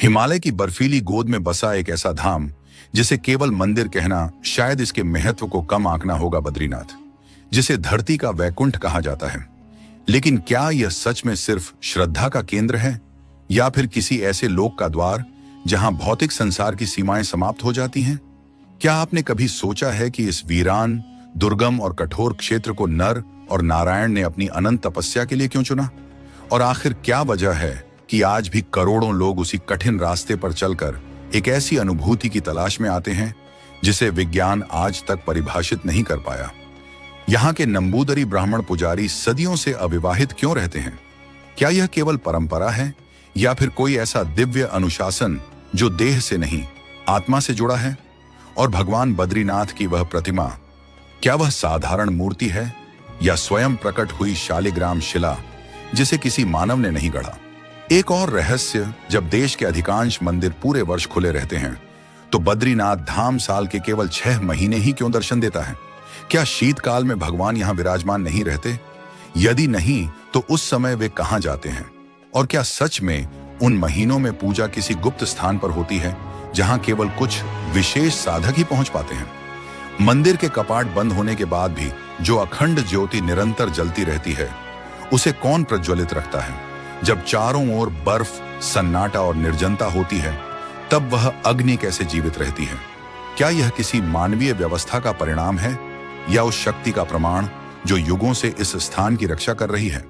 हिमालय की बर्फीली गोद में बसा एक ऐसा धाम जिसे केवल मंदिर कहना शायद इसके महत्व को कम आंकना होगा। बद्रीनाथ, जिसे धरती का वैकुंठ कहा जाता है, लेकिन क्या यह सच में सिर्फ श्रद्धा का केंद्र है या फिर किसी ऐसे लोक का द्वार जहां भौतिक संसार की सीमाएं समाप्त हो जाती हैं? क्या आपने कभी सोचा है कि इस वीरान, दुर्गम और कठोर क्षेत्र को नर और नारायण ने अपनी अनंत तपस्या के लिए क्यों चुना? और आखिर क्या वजह है कि आज भी करोड़ों लोग उसी कठिन रास्ते पर चलकर एक ऐसी अनुभूति की तलाश में आते हैं जिसे विज्ञान आज तक परिभाषित नहीं कर पाया? यहाँ के नंबूदरी ब्राह्मण पुजारी सदियों से अविवाहित क्यों रहते हैं? क्या यह केवल परंपरा है या फिर कोई ऐसा दिव्य अनुशासन जो देह से नहीं, आत्मा से जुड़ा है? और भगवान बद्रीनाथ की वह प्रतिमा, क्या वह साधारण मूर्ति है या स्वयं प्रकट हुई शालिग्राम शिला जिसे किसी मानव ने नहीं गढ़ा? एक और रहस्य, जब देश के अधिकांश मंदिर पूरे वर्ष खुले रहते हैं तो बद्रीनाथ धाम साल के केवल 6 महीने ही क्यों दर्शन देता है? क्या शीतकाल में भगवान यहाँ विराजमान नहीं रहते? यदि नहीं तो उस समय वे कहां जाते हैं? और क्या सच में उन महीनों में पूजा किसी गुप्त स्थान पर होती है जहां केवल कुछ विशेष साधक ही पहुंच पाते हैं? मंदिर के कपाट बंद होने के बाद भी जो अखंड ज्योति निरंतर जलती रहती है, उसे कौन प्रज्वलित रखता है? जब चारों ओर बर्फ, सन्नाटा और निर्जनता होती है, तब वह अग्नि कैसे जीवित रहती है? क्या यह किसी मानवीय व्यवस्था का परिणाम है या उस शक्ति का प्रमाण जो युगों से इस स्थान की रक्षा कर रही है?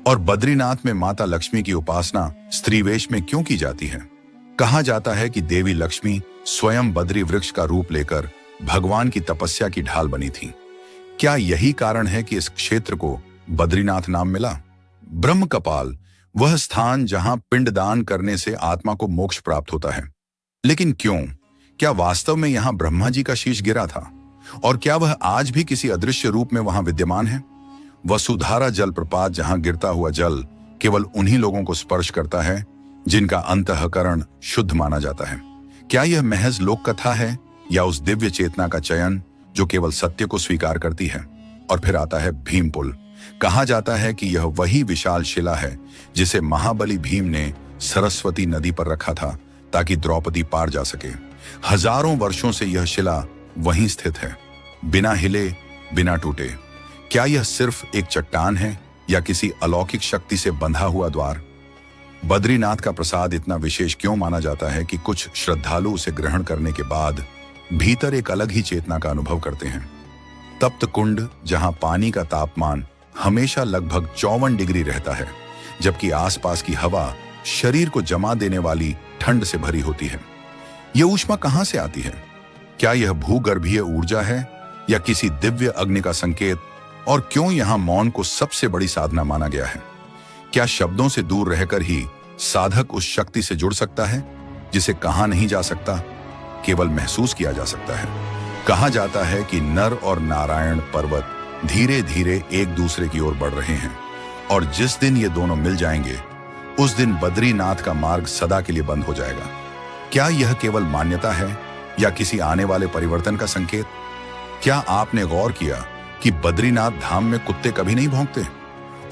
और बद्रीनाथ में माता लक्ष्मी की उपासना स्त्रीवेश में क्यों की जाती है? कहा जाता है कि देवी लक्ष्मी स्वयं बद्री वृक्ष का रूप लेकर भगवान की तपस्या की ढाल बनी थी। क्या यही कारण है कि इस क्षेत्र को बद्रीनाथ नाम मिला? ब्रह्म कपाल, वह स्थान जहां पिंडदान करने से आत्मा को मोक्ष प्राप्त होता है। लेकिन क्यों? क्या वास्तव में यहां ब्रह्मा जी का शीश गिरा था? और क्या वह आज भी किसी अदृश्य रूप में वहां विद्यमान है? वसुधारा जलप्रपात, जहां गिरता हुआ जल केवल उन्हीं लोगों को स्पर्श करता है जिनका अंतःकरण शुद्ध माना जाता है। क्या यह महज लोक कथा है या उस दिव्य चेतना का चयन जो केवल सत्य को स्वीकार करती है? और फिर आता है भीम पुल। कहा जाता है कि यह वही विशाल शिला है जिसे महाबली भीम ने सरस्वती नदी पर रखा था ताकि द्रौपदी पार जा सके। हजारों वर्षों से यह शिला वहीं स्थित है, बिना हिले, बिना टूटे। क्या यह सिर्फ एक चट्टान है या किसी अलौकिक शक्ति से बंधा हुआ द्वार? बद्रीनाथ का प्रसाद इतना विशेष क्यों माना जाता है कि कुछ श्रद्धालु उसे ग्रहण करने के बाद भीतर एक अलग ही चेतना का अनुभव करते हैं? तप्त कुंड, जहां पानी का तापमान हमेशा लगभग 54 डिग्री रहता है, जबकि आसपास की हवा शरीर को जमा देने वाली ठंड से भरी होती है। यह ऊष्मा कहां से आती है? क्या यह भूगर्भीय ऊर्जा है या किसी दिव्य अग्नि का संकेत? और क्यों यहां मौन को सबसे बड़ी साधना माना गया है? क्या शब्दों से दूर रहकर ही साधक उस शक्ति से जुड़ सकता है जिसे कहा नहीं जा सकता, केवल महसूस किया जा सकता है? कहा जाता है कि नर और नारायण पर्वत धीरे धीरे एक दूसरे की ओर बढ़ रहे हैं और जिस दिन ये दोनों मिल जाएंगे उस दिन बद्रीनाथ का मार्ग सदा के लिए बंद हो जाएगा। क्या यह केवल मान्यता है या किसी आने वाले परिवर्तन का संकेत? क्या आपने गौर किया कि बद्रीनाथ धाम में कुत्ते कभी नहीं भौंकते?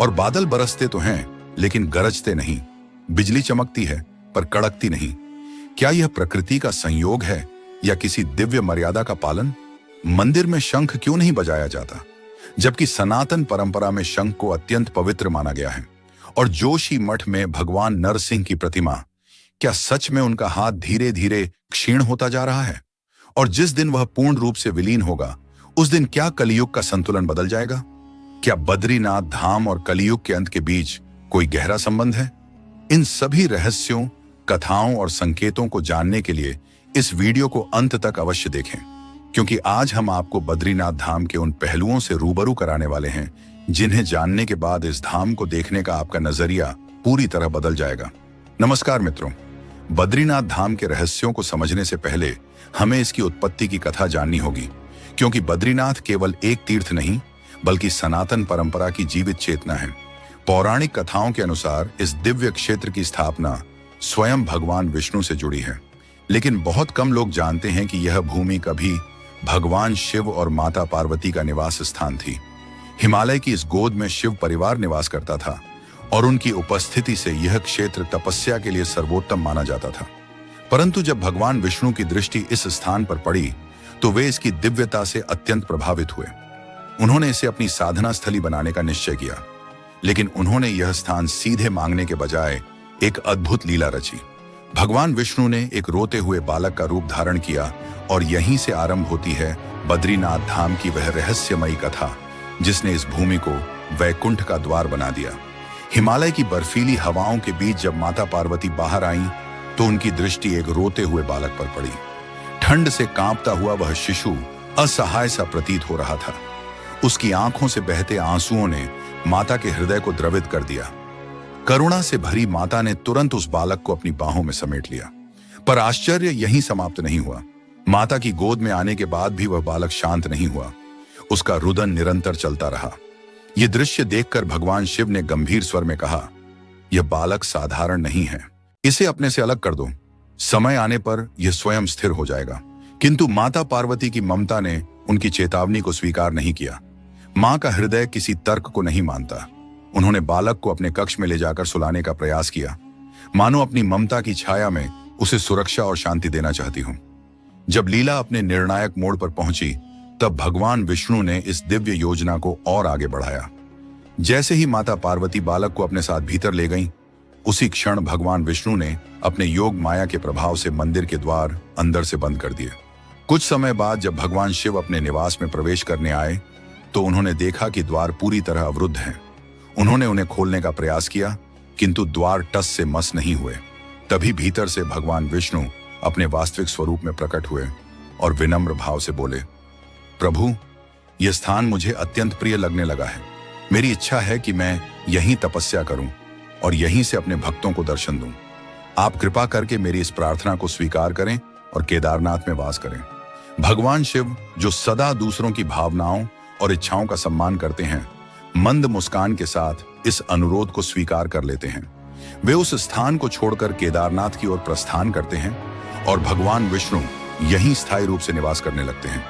और बादल बरसते तो हैं लेकिन गरजते नहीं, बिजली चमकती है पर कड़कती नहीं। क्या यह प्रकृति का संयोग है या किसी दिव्य मर्यादा का पालन? मंदिर में शंख क्यों नहीं बजाया जाता, जबकि सनातन परंपरा में शंख को अत्यंत पवित्र माना गया है? और जोशी मठ में भगवान नरसिंह की प्रतिमा, क्या सच में उनका हाथ धीरे धीरे क्षीण होता जा रहा है? और जिस दिन वह पूर्ण रूप से विलीन होगा उस दिन क्या कलियुग का संतुलन बदल जाएगा? क्या बद्रीनाथ धाम और कलियुग के अंत के बीच कोई गहरा संबंध है? इन सभी रहस्यों, कथाओं और संकेतों को जानने के लिए इस वीडियो को अंत तक अवश्य देखें, क्योंकि आज हम आपको बद्रीनाथ धाम के उन पहलुओं से रूबरू कराने वाले हैं जिन्हें जानने के बाद इस धाम को देखने का आपका नजरिया पूरी तरह बदल जाएगा। नमस्कार मित्रों, बद्रीनाथ धाम के रहस्यों को समझने से पहले हमें इसकी उत्पत्ति की कथा जाननी होगी, क्योंकि बद्रीनाथ केवल एक तीर्थ नहीं बल्कि सनातन परंपरा की जीवित चेतना है। पौराणिक कथाओं के अनुसार इस दिव्य क्षेत्र की स्थापना स्वयं भगवान विष्णु से जुड़ी है, लेकिन बहुत कम लोग जानते हैं कि यह भूमि कभी भगवान शिव और माता पार्वती का निवास स्थान थी। हिमालय की इस गोद में शिव परिवार निवास करता था और उनकी उपस्थिति से यह क्षेत्र तपस्या के लिए सर्वोत्तम माना जाता था। परंतु जब भगवान विष्णु की दृष्टि इस स्थान पर पड़ी तो वे इसकी दिव्यता से अत्यंत प्रभावित हुए। उन्होंने इसे अपनी साधना स्थली बनाने का निश्चय किया, लेकिन उन्होंने यह स्थान सीधे मांगने के बजाय एक अद्भुत लीला रची। भगवान विष्णु ने एक रोते हुए बालक का रूप धारण किया और यहीं से आरंभ होती है बद्रीनाथ धाम की वह रहस्यमयी कथा जिसने इस भूमि को वैकुंठ का द्वार बना दिया। हिमालय की बर्फीली हवाओं के बीच जब माता पार्वती बाहर आईं तो उनकी दृष्टि एक रोते हुए बालक पर पड़ी। ठंड से कांपता हुआ वह शिशु असहाय सा प्रतीत हो रहा था। उसकी आंखों से बहते आंसुओं ने माता के हृदय को द्रवित कर दिया। करुणा से भरी माता ने तुरंत उस बालक को अपनी बाहों में समेट लिया। पर आश्चर्य यहीं समाप्त नहीं हुआ। माता की गोद में आने के बाद भी वह बालक शांत नहीं हुआ। उसका रुदन निरंतर चलता रहा। यह दृश्य देखकर भगवान शिव ने गंभीर स्वर में कहा, यह बालक साधारण नहीं है, इसे अपने से अलग कर दो। समय आने पर यह स्वयं स्थिर हो जाएगा। किंतु माता पार्वती की ममता ने उनकी चेतावनी को स्वीकार नहीं किया। मां का हृदय किसी तर्क को नहीं मानता। उन्होंने बालक को अपने कक्ष में ले जाकर सुलाने का प्रयास किया, मानो अपनी ममता की छाया में उसे सुरक्षा और शांति देना चाहती हूं। जब लीला अपने निर्णायक मोड़ पर पहुंची तब भगवान विष्णु ने इस दिव्य योजना को और आगे बढ़ाया। जैसे ही माता पार्वती बालक को अपने साथ भीतर ले गईं, उसी क्षण भगवान विष्णु ने अपने योग माया के प्रभाव से मंदिर के द्वार अंदर से बंद कर दिए। कुछ समय बाद जब भगवान शिव अपने निवास में प्रवेश करने आए तो उन्होंने देखा कि द्वार पूरी तरह अवरुद्ध हैं। उन्होंने उन्हें खोलने का प्रयास किया, किंतु द्वार टस से मस नहीं हुए। तभी भीतर से भगवान विष्णु अपने वास्तविक स्वरूप में प्रकट हुए और विनम्र भाव से बोले, प्रभु, यह स्थान मुझे अत्यंत प्रिय लगने लगा है। मेरी इच्छा है कि मैं यहीं तपस्या करूं और यहीं से अपने भक्तों को दर्शन दूं। आप कृपा करके मेरी इस प्रार्थना को स्वीकार करें और केदारनाथ में वास करें। भगवान शिव, जो सदा दूसरों की भावनाओं और इच्छाओं का सम्मान करते हैं, मंद मुस्कान के साथ इस अनुरोध को स्वीकार कर लेते हैं। वे उस स्थान को छोड़कर केदारनाथ की ओर प्रस्थान करते हैं और भगवान विष्णु यहीं स्थायी रूप से निवास करने लगते हैं।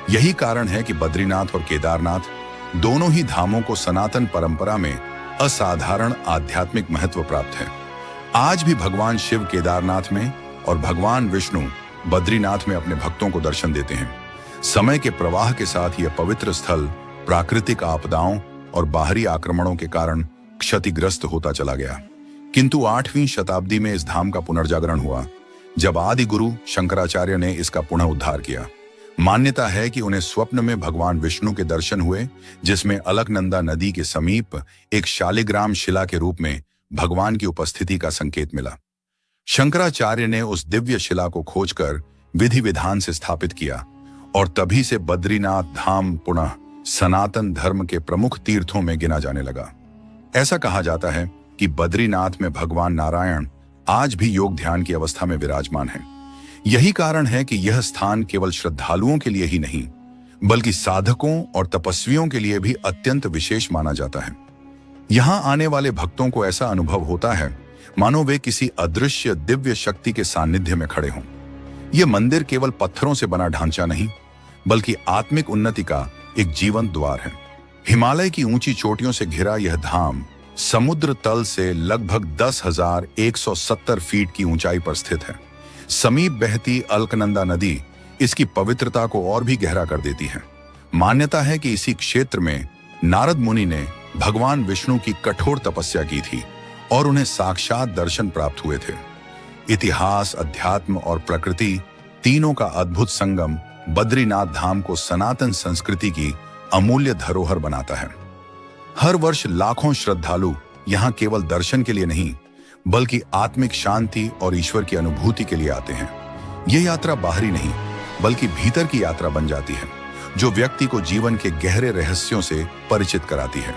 यही कारण है कि बद्रीनाथ और केदारनाथ दोनों ही धामों को सनातन परंपरा में असाधारण आध्यात्मिक महत्व प्राप्त है। आज भी भगवान शिव केदारनाथ में और भगवान विष्णु बद्रीनाथ में अपने भक्तों को दर्शन देते हैं। समय के प्रवाह के साथ यह पवित्र स्थल प्राकृतिक आपदाओं और बाहरी आक्रमणों के कारण क्षतिग्रस्त होता चला गया, किंतु 8वीं शताब्दी में इस धाम का पुनर्जागरण हुआ, जब आदि गुरु शंकराचार्य ने इसका पुनः उद्धार किया। मान्यता है कि उन्हें स्वप्न में भगवान विष्णु के दर्शन हुए, जिसमें अलकनंदा नदी के समीप एक शालिग्राम शिला के रूप में भगवान की उपस्थिति का संकेत मिला। शंकराचार्य ने उस दिव्य शिला को खोजकर विधि विधान से स्थापित किया और तभी से बद्रीनाथ धाम पुनः सनातन धर्म के प्रमुख तीर्थों में गिना जाने लगा। ऐसा कहा जाता है कि बद्रीनाथ में भगवान नारायण आज भी योग ध्यान की अवस्था में विराजमान है। यही कारण है कि यह स्थान केवल श्रद्धालुओं के लिए ही नहीं, बल्कि साधकों और तपस्वियों के लिए भी अत्यंत विशेष माना जाता है। यहाँ आने वाले भक्तों को ऐसा अनुभव होता है मानो वे किसी अदृश्य दिव्य शक्ति के सानिध्य में खड़े हों। यह मंदिर केवल पत्थरों से बना ढांचा नहीं, बल्कि आत्मिक उन्नति का एक जीवंत द्वार है। हिमालय की ऊंची चोटियों से घिरा यह धाम समुद्र तल से लगभग 10,170 फीट की ऊंचाई पर स्थित है। समीप बहती अलकनंदा नदी इसकी पवित्रता को और भी गहरा कर देती है। मान्यता है कि इसी क्षेत्र में नारद मुनि ने भगवान विष्णु की कठोर तपस्या की थी और उन्हें साक्षात दर्शन प्राप्त हुए थे। इतिहास, अध्यात्म और प्रकृति तीनों का अद्भुत संगम बद्रीनाथ धाम को सनातन संस्कृति की अमूल्य धरोहर बनाता है। हर वर्ष लाखों श्रद्धालु यहाँ केवल दर्शन के लिए नहीं, बल्कि आत्मिक शांति और ईश्वर की अनुभूति के लिए आते हैं। यह यात्रा बाहरी नहीं, बल्कि भीतर की यात्रा बन जाती है, जो व्यक्ति को जीवन के गहरे रहस्यों से परिचित कराती है।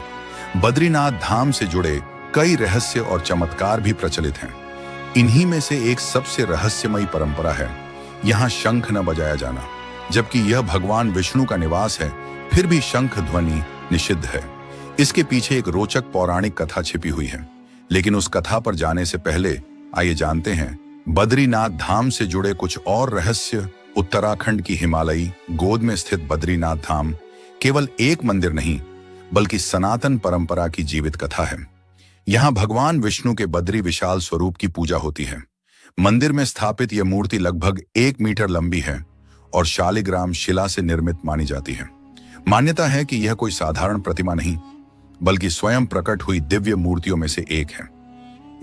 बद्रीनाथ धाम से जुड़े कई रहस्य और चमत्कार भी प्रचलित हैं। इन्हीं में से एक सबसे रहस्यमयी परंपरा है यहाँ शंख न बजाया जाना। जबकि यह भगवान विष्णु का निवास है, फिर भी शंख ध्वनि निषिद्ध है। इसके पीछे एक रोचक पौराणिक कथा छिपी हुई है, लेकिन उस कथा पर जाने से पहले आइए जानते हैं बद्रीनाथ धाम से जुड़े कुछ और रहस्य। उत्तराखंड की हिमालयी गोद में स्थित बद्रीनाथ धाम केवल एक मंदिर नहीं, बल्कि सनातन परंपरा की जीवित कथा है। यहाँ भगवान विष्णु के बद्री विशाल स्वरूप की पूजा होती है। मंदिर में स्थापित यह मूर्ति लगभग 1 मीटर लंबी है और शालिग्राम शिला से निर्मित मानी जाती है। मान्यता है कि यह कोई साधारण प्रतिमा नहीं, बल्कि स्वयं प्रकट हुई दिव्य मूर्तियों में से एक है।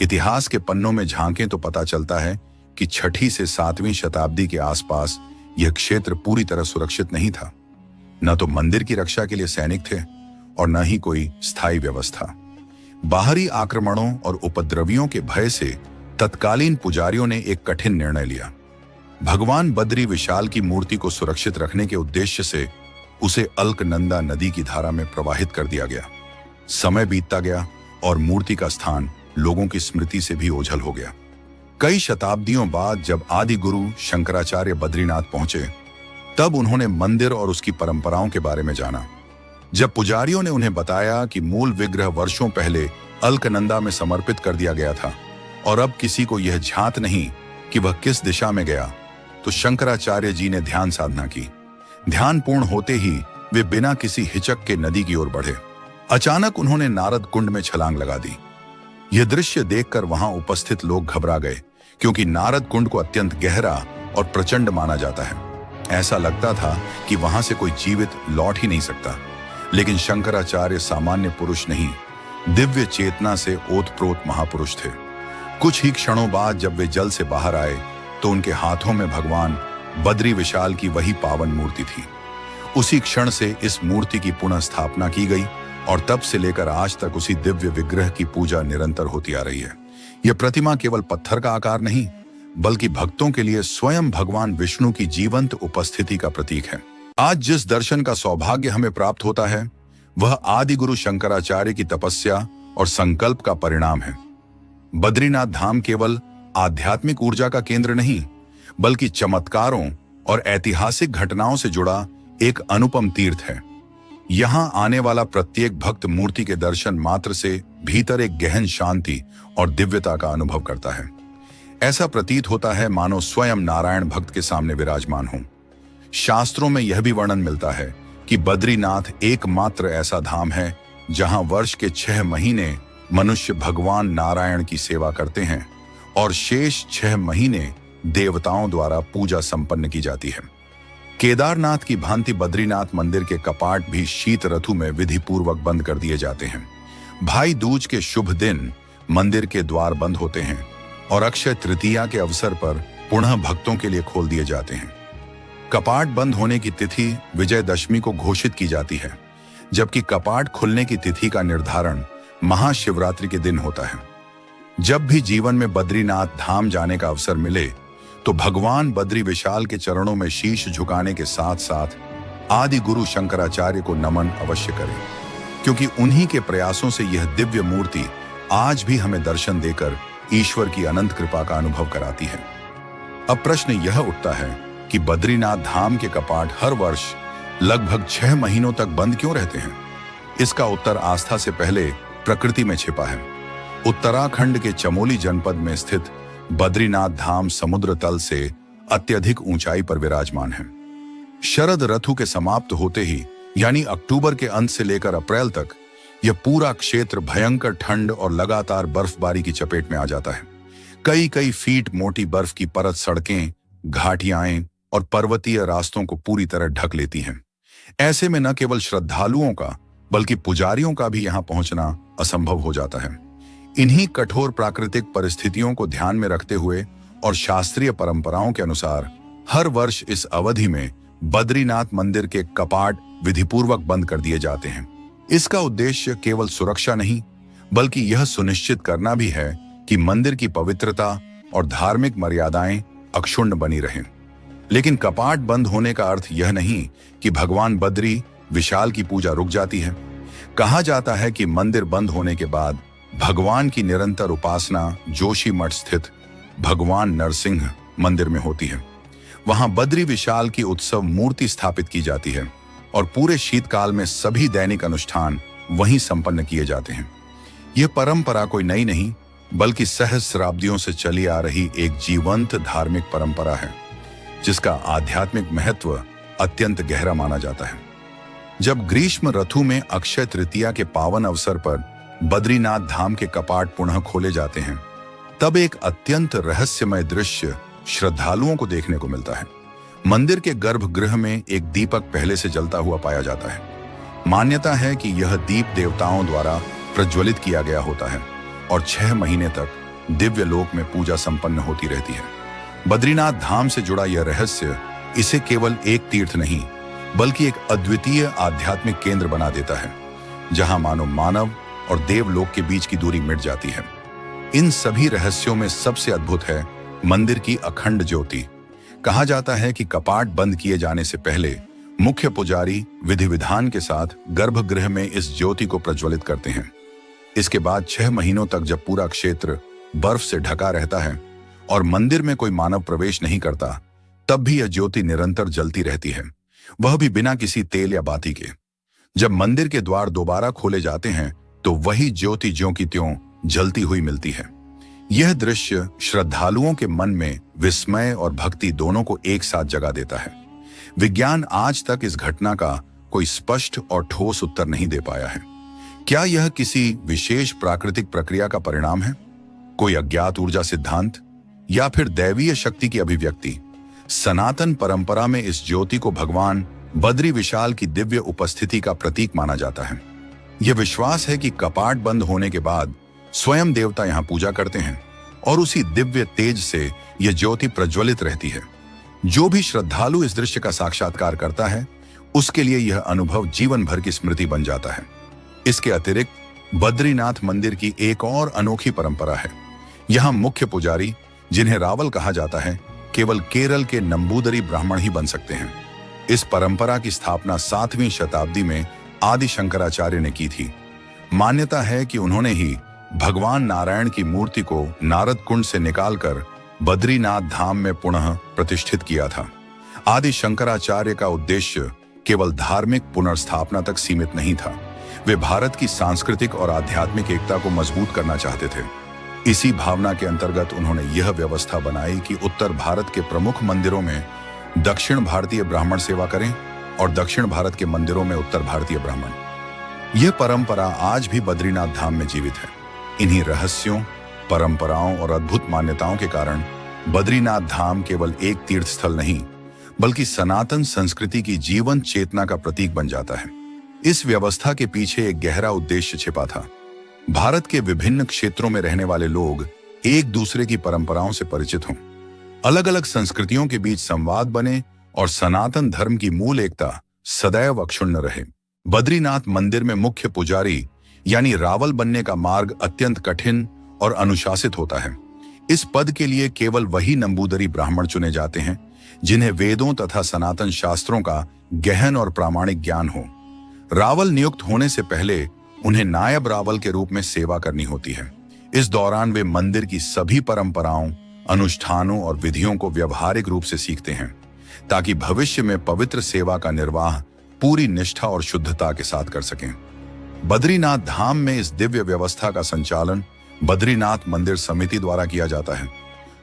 इतिहास के पन्नों में झांकें तो पता चलता है कि 6वीं से 7वीं शताब्दी के आसपास यह क्षेत्र पूरी तरह सुरक्षित नहीं था। न तो मंदिर की रक्षा के लिए सैनिक थे और न ही कोई स्थायी व्यवस्था। बाहरी आक्रमणों और उपद्रवियों के भय से तत्कालीन पुजारियों ने एक कठिन निर्णय लिया। भगवान बद्री विशाल की मूर्ति को सुरक्षित रखने के उद्देश्य से उसे अलकनंदा नदी की धारा में प्रवाहित कर दिया गया। समय बीतता गया और मूर्ति का स्थान लोगों की स्मृति से भी ओझल हो गया। कई शताब्दियों बाद जब आदि गुरु शंकराचार्य बद्रीनाथ पहुंचे, तब उन्होंने मंदिर और उसकी परंपराओं के बारे में जाना। जब पुजारियों ने उन्हें बताया कि मूल विग्रह वर्षों पहले अलकनंदा में समर्पित कर दिया गया था और अब किसी को यह झांत नहीं कि वह किस दिशा में गया, तो शंकराचार्य जी ने ध्यान साधना की। ध्यान पूर्ण होते ही वे बिना किसी हिचक के नदी की ओर बढ़े। अचानक उन्होंने नारद कुंड में छलांग लगा दी। यह दृश्य देखकर वहां उपस्थित लोग घबरा गए, क्योंकि नारद कुंड को अत्यंत गहरा और प्रचंड माना जाता है। ऐसा लगता था कि वहां से कोई जीवित लौट ही नहीं सकता। लेकिन शंकराचार्य सामान्य पुरुष नहीं, दिव्य चेतना से ओतप्रोत महापुरुष थे। कुछ ही क्षणों बाद जब वे जल से बाहर आए, तो उनके हाथों में भगवान बद्री विशाल की वही पावन मूर्ति थी। उसी क्षण से इस मूर्ति की पुनः स्थापना की गई और तब से लेकर आज तक उसी दिव्य विग्रह की पूजा निरंतर होती आ रही है। यह प्रतिमा केवल पत्थर का आकार नहीं, बल्कि भक्तों के लिए स्वयं भगवान विष्णु की जीवंत उपस्थिति का प्रतीक है। आज जिस दर्शन का सौभाग्य हमें प्राप्त होता है, वह आदि गुरु शंकराचार्य की तपस्या और संकल्प का परिणाम है। बद्रीनाथ धाम केवल आध्यात्मिक ऊर्जा का केंद्र नहीं, बल्कि चमत्कारों और ऐतिहासिक घटनाओं से जुड़ा एक अनुपम तीर्थ है। यहां आने वाला प्रत्येक भक्त मूर्ति के दर्शन मात्र से भीतर एक गहन शांति और दिव्यता का अनुभव करता है। ऐसा प्रतीत होता है मानो स्वयं नारायण भक्त के सामने विराजमान हो। शास्त्रों में यह भी वर्णन मिलता है कि बद्रीनाथ एकमात्र ऐसा धाम है जहां वर्ष के 6 महीने मनुष्य भगवान नारायण की सेवा करते हैं और शेष 6 महीने देवताओं द्वारा पूजा संपन्न की जाती है। केदारनाथ की भांति बद्रीनाथ मंदिर के कपाट भी शीत ऋतु में विधि पूर्वक बंद कर दिए जाते हैं। भाई दूज के शुभ दिन मंदिर के द्वार बंद होते हैं और अक्षय तृतीया के अवसर पर पुनः भक्तों के लिए खोल दिए जाते हैं। कपाट बंद होने की तिथि विजयदशमी को घोषित की जाती है, जबकि कपाट खुलने की तिथि का निर्धारण महाशिवरात्रि के दिन होता है। जब भी जीवन में बद्रीनाथ धाम जाने का अवसर मिले, तो भगवान बद्री विशाल के चरणों में शीश झुकाने के साथ साथ आदि गुरु शंकराचार्य को नमन अवश्य करें, क्योंकि उन्हीं के प्रयासों से यह दिव्य मूर्ति आज भी हमें दर्शन देकर ईश्वर की अनंत कृपा का अनुभव कराती है। अब प्रश्न यह उठता है कि बद्रीनाथ धाम के कपाट हर वर्ष लगभग 6 महीनों तक बंद क्यों रहते हैं? इसका उत्तर आस्था से पहले प्रकृति में छिपा है। उत्तराखंड के चमोली जनपद में स्थित बद्रीनाथ धाम समुद्र तल से अत्यधिक ऊंचाई पर विराजमान है। शरद ऋतु के समाप्त होते ही, यानी अक्टूबर के अंत से लेकर अप्रैल तक, यह पूरा क्षेत्र भयंकर ठंड और लगातार बर्फबारी की चपेट में आ जाता है। कई कई फीट मोटी बर्फ की परत सड़कें, घाटियां और पर्वतीय रास्तों को पूरी तरह ढक लेती हैं। ऐसे में न केवल श्रद्धालुओं का, बल्कि पुजारियों का भी यहां पहुंचना असंभव हो जाता है। इन्हीं कठोर प्राकृतिक परिस्थितियों को ध्यान में रखते हुए और शास्त्रीय परंपराओं के अनुसार हर वर्ष इस अवधि में बद्रीनाथ मंदिर के कपाट विधिपूर्वक बंद कर दिए जाते हैं। इसका उद्देश्य केवल सुरक्षा नहीं, बल्कि यह सुनिश्चित करना भी है कि मंदिर की पवित्रता और धार्मिक मर्यादाएं अक्षुण्ण बनी रहें। लेकिन कपाट बंद होने का अर्थ यह नहीं कि भगवान बद्री विशाल की पूजा रुक जाती है। कहा जाता है कि मंदिर बंद होने के बाद भगवान की निरंतर उपासना जोशी मठ स्थित भगवान नरसिंह मंदिर में होती है। वहां बद्री विशाल की उत्सव मूर्ति स्थापित की जाती है और पूरे शीतकाल में सभी दैनिक अनुष्ठान वहीं संपन्न किए जाते हैं। यह परंपरा कोई नई नहीं, बल्कि सहस्राब्दियों से चली आ रही एक जीवंत धार्मिक परंपरा है, जिसका आध्यात्मिक महत्व अत्यंत गहरा माना जाता है। जब ग्रीष्म ऋतु में अक्षय तृतीया के पावन अवसर पर बद्रीनाथ धाम के कपाट पुनः खोले जाते हैं, तब एक अत्यंत रहस्यमय दृश्य श्रद्धालुओं को देखने को मिलता है। मंदिर के गर्भगृह में एक दीपक पहले से जलता हुआ पाया जाता है। मान्यता है कि यह दीप देवताओं द्वारा प्रज्वलित किया गया होता है और 6 महीने तक दिव्य लोक में पूजा संपन्न होती रहती है। बद्रीनाथ धाम से जुड़ा यह रहस्य इसे केवल एक तीर्थ नहीं बल्कि एक अद्वितीय आध्यात्मिक केंद्र बना देता है, जहां मानव और देवलोक के बीच की दूरी मिट जाती है। इन सभी रहस्यों में सबसे अद्भुत है मंदिर की अखंड ज्योति। कहा जाता है कि कपाट बंद किए जाने से पहले मुख्य पुजारी विधि विधान के साथ गर्भगृह में इस ज्योति को प्रज्वलित करते हैं। इसके बाद 6 महीनों तक जब पूरा क्षेत्र बर्फ से ढका रहता है और मंदिर में कोई मानव प्रवेश नहीं करता, तब भी यह ज्योति निरंतर जलती रहती है, वह भी बिना किसी तेल या बाती के। जब मंदिर के द्वार दोबारा खोले जाते हैं तो वही ज्योति ज्यों की त्यों जलती हुई मिलती है। यह दृश्य श्रद्धालुओं के मन में विस्मय और भक्ति दोनों को एक साथ जगा देता है। विज्ञान आज तक इस घटना का कोई स्पष्ट और ठोस उत्तर नहीं दे पाया है। क्या यह किसी विशेष प्राकृतिक प्रक्रिया का परिणाम है, कोई अज्ञात ऊर्जा सिद्धांत, या फिर दैवीय शक्ति की अभिव्यक्ति? सनातन परंपरा में इस ज्योति को भगवान बद्री विशाल की दिव्य उपस्थिति का प्रतीक माना जाता है। यह विश्वास है कि कपाट बंद होने के बाद स्वयं देवता यहां पूजा करते हैं और उसी दिव्य तेज से यह ज्योति प्रज्वलित रहती है। जो भी श्रद्धालु इस दृश्य का साक्षात्कार करता है, उसके लिए यह अनुभव जीवन भर की स्मृति बन जाता है। इसके अतिरिक्त बद्रीनाथ मंदिर की एक और अनोखी परंपरा है। यहाँ मुख्य पुजारी, जिन्हें रावल कहा जाता है, केवल केरल के नंबूदरी ब्राह्मण ही बन सकते हैं। इस परंपरा की स्थापना 7वीं शताब्दी में आदि शंकराचार्य ने की थी। मान्यता है कि उन्होंने ही भगवान नारायण की मूर्ति को नारद कुंड से निकालकर बद्रीनाथ धाम में पुनः प्रतिष्ठित किया था। आदि शंकराचार्य का उद्देश्य केवल धार्मिक पुनर्स्थापना तक सीमित नहीं था। वे भारत की सांस्कृतिक और आध्यात्मिक एकता को मजबूत करना चाहते थे। इसी भावना के अंतर्गत उन्होंने यह व्यवस्था बनाई कि उत्तर भारत के प्रमुख मंदिरों में दक्षिण भारतीय ब्राह्मण सेवा करें और दक्षिण भारत के मंदिरों में उत्तर भारतीय ब्राह्मण। यह परंपरा आज भी बद्रीनाथ धाम में जीवित है। इन्हीं रहस्यों, परंपराओं और अद्भुत मान्यताओं के कारण बद्रीनाथ धाम केवल एक तीर्थ स्थल नहीं बल्कि सनातन संस्कृति की जीवन चेतना का प्रतीक बन जाता है। इस व्यवस्था के पीछे एक गहरा उद्देश्य छिपा था। भारत के विभिन्न क्षेत्रों में रहने वाले लोग एक दूसरे की परंपराओं से परिचित हों, अलग अलग संस्कृतियों के बीच संवाद बने और सनातन धर्म की मूल एकता सदैव अक्षुण्ण रहे। बद्रीनाथ मंदिर में मुख्य पुजारी यानी रावल बनने का मार्ग अत्यंत कठिन और अनुशासित होता है। इस पद के लिए केवल वही नंबूदरी ब्राह्मण चुने जाते हैं जिन्हें वेदों तथा सनातन शास्त्रों का गहन और प्रामाणिक ज्ञान हो। रावल नियुक्त होने से पहले उन्हें नायब रावल के रूप में सेवा करनी होती है। इस दौरान वे मंदिर की सभी परंपराओं, अनुष्ठानों और विधियों को व्यवहारिक रूप से सीखते हैं ताकि भविष्य में पवित्र सेवा का निर्वाह पूरी निष्ठा और शुद्धता के साथ कर सकें। बद्रीनाथ धाम में इस दिव्य व्यवस्था का संचालन बद्रीनाथ मंदिर समिति द्वारा किया जाता है,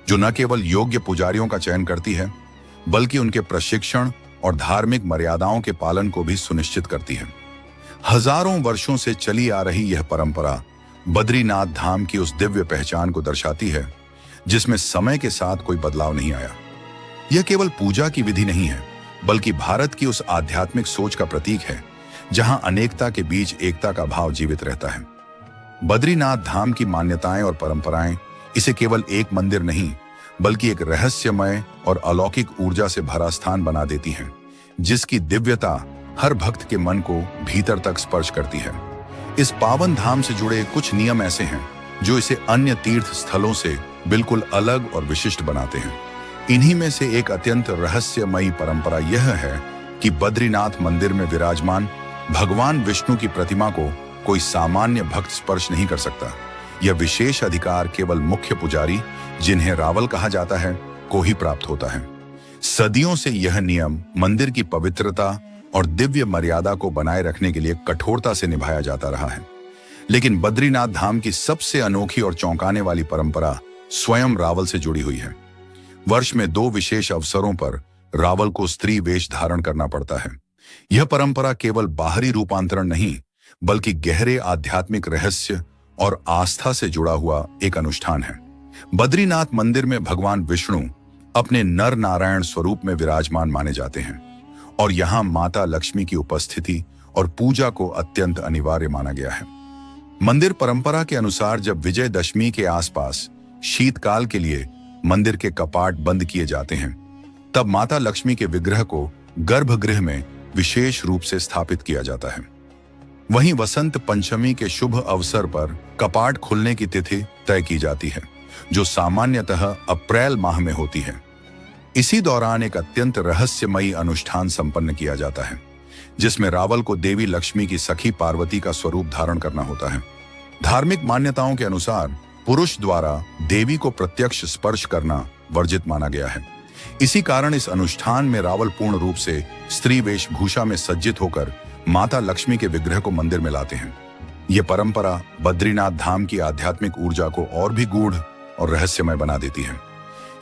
जो न केवल योग्य पुजारियों का चयन करती है बल्कि उनके प्रशिक्षण और धार्मिक मर्यादाओं के पालन को भी सुनिश्चित करती है। हजारों वर्षों से चली आ रही यह परंपरा बद्रीनाथ धाम की उस दिव्य पहचान को दर्शाती है जिसमें समय के साथ कोई बदलाव नहीं आया। यह केवल पूजा की विधि नहीं है बल्कि भारत की उस आध्यात्मिक सोच का प्रतीक है जहां अनेकता के बीच एकता का भाव जीवित रहता है। बद्रीनाथ धाम की मान्यताएं और परंपराएं इसे केवल एक मंदिर नहीं बल्कि एक रहस्यमय और अलौकिक ऊर्जा से भरा स्थान बना देती हैं, जिसकी दिव्यता हर भक्त के मन को भीतर तक स्पर्श करती है। इस पावन धाम से जुड़े कुछ नियम ऐसे हैं जो इसे अन्य तीर्थ स्थलों से बिल्कुल अलग और विशिष्ट बनाते हैं। इन्हीं में से एक अत्यंत रहस्यमयी परंपरा यह है कि बद्रीनाथ मंदिर में विराजमान भगवान विष्णु की प्रतिमा को कोई सामान्य भक्त स्पर्श नहीं कर सकता। यह विशेष अधिकार केवल मुख्य पुजारी, जिन्हें रावल कहा जाता है, को ही प्राप्त होता है। सदियों से यह नियम मंदिर की पवित्रता और दिव्य मर्यादा को बनाए रखने के लिए कठोरता से निभाया जाता रहा है। लेकिन बद्रीनाथ धाम की सबसे अनोखी और चौंकाने वाली परंपरा स्वयं रावल से जुड़ी हुई है। वर्ष में 2 विशेष अवसरों पर रावल को स्त्री वेश धारण करना पड़ता है। यह परंपरा केवल बाहरी रूपांतरण नहीं बल्कि गहरे आध्यात्मिक रहस्य और आस्था से जुड़ा हुआ एक अनुष्ठान है। बद्रीनाथ मंदिर में भगवान विष्णु अपने नर नारायण स्वरूप में विराजमान माने जाते हैं और यहाँ माता लक्ष्मी की उपस्थिति और पूजा को अत्यंत अनिवार्य माना गया है। मंदिर परंपरा के अनुसार जब विजयदशमी के आसपास शीतकाल के लिए मंदिर के कपाट बंद किए जाते हैं, तब माता लक्ष्मी के विग्रह को गर्भगृह में विशेष रूप से स्थापित किया जाता है। वहीं वसंत पंचमी के शुभ अवसर पर कपाट खुलने की तिथि तय की जाती है, जो सामान्यतः अप्रैल माह में होती है। इसी दौरान एक अत्यंत रहस्यमयी अनुष्ठान संपन्न किया जाता है, जिसमें रावल को देवी लक्ष्मी की सखी पार्वती का स्वरूप धारण करना होता है। धार्मिक मान्यताओं के अनुसार पुरुष द्वारा देवी को प्रत्यक्ष स्पर्श करना वर्जित माना गया है। इसी कारण इस अनुष्ठान में रावल पूर्ण रूप से स्त्री वेशभूषा में सज्जित होकर माता लक्ष्मी के विग्रह को मंदिर में लाते हैं। यह परंपरा बद्रीनाथ धाम की आध्यात्मिक ऊर्जा को और भी गूढ़ और रहस्यमय बना देती है।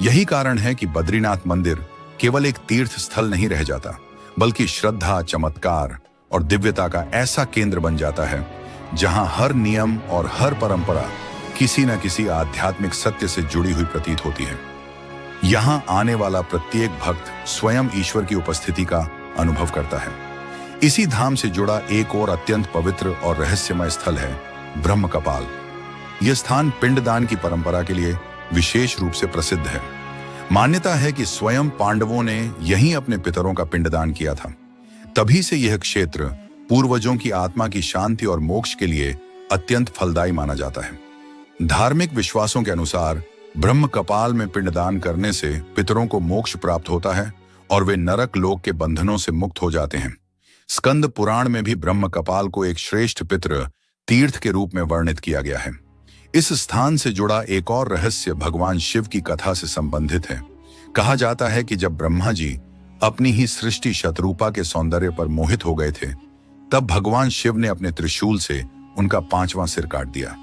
यही कारण है कि बद्रीनाथ मंदिर केवल एक तीर्थ स्थल नहीं रह जाता, बल्कि श्रद्धा, चमत्कार और दिव्यता का ऐसा केंद्र बन जाता है जहां हर नियम और हर परंपरा किसी न किसी आध्यात्मिक सत्य से जुड़ी हुई प्रतीत होती है। यहां आने वाला प्रत्येक भक्त स्वयं ईश्वर की उपस्थिति का अनुभव करता है। इसी धाम से जुड़ा एक और अत्यंत पवित्र और रहस्यमय स्थल है ब्रह्म कपाल। यह स्थान पिंडदान की परंपरा के लिए विशेष रूप से प्रसिद्ध है। मान्यता है कि स्वयं पांडवों ने यहीं अपने पितरों का पिंडदान किया था। तभी से यह क्षेत्र पूर्वजों की आत्मा की शांति और मोक्ष के लिए अत्यंत फलदायी माना जाता है। धार्मिक विश्वासों के अनुसार ब्रह्म कपाल में पिंडदान करने से पितरों को मोक्ष प्राप्त होता है और वे नरक लोक के बंधनों से मुक्त हो जाते हैं। स्कंद पुराण में भी ब्रह्म कपाल को एक श्रेष्ठ पितृ तीर्थ के रूप में वर्णित किया गया है। इस स्थान से जुड़ा एक और रहस्य भगवान शिव की कथा से संबंधित है। कहा जाता है कि जब ब्रह्मा जी अपनी ही सृष्टि शतरूपा के सौंदर्य पर मोहित हो गए थे, तब भगवान शिव ने अपने त्रिशूल से उनका 5वां सिर काट दिया।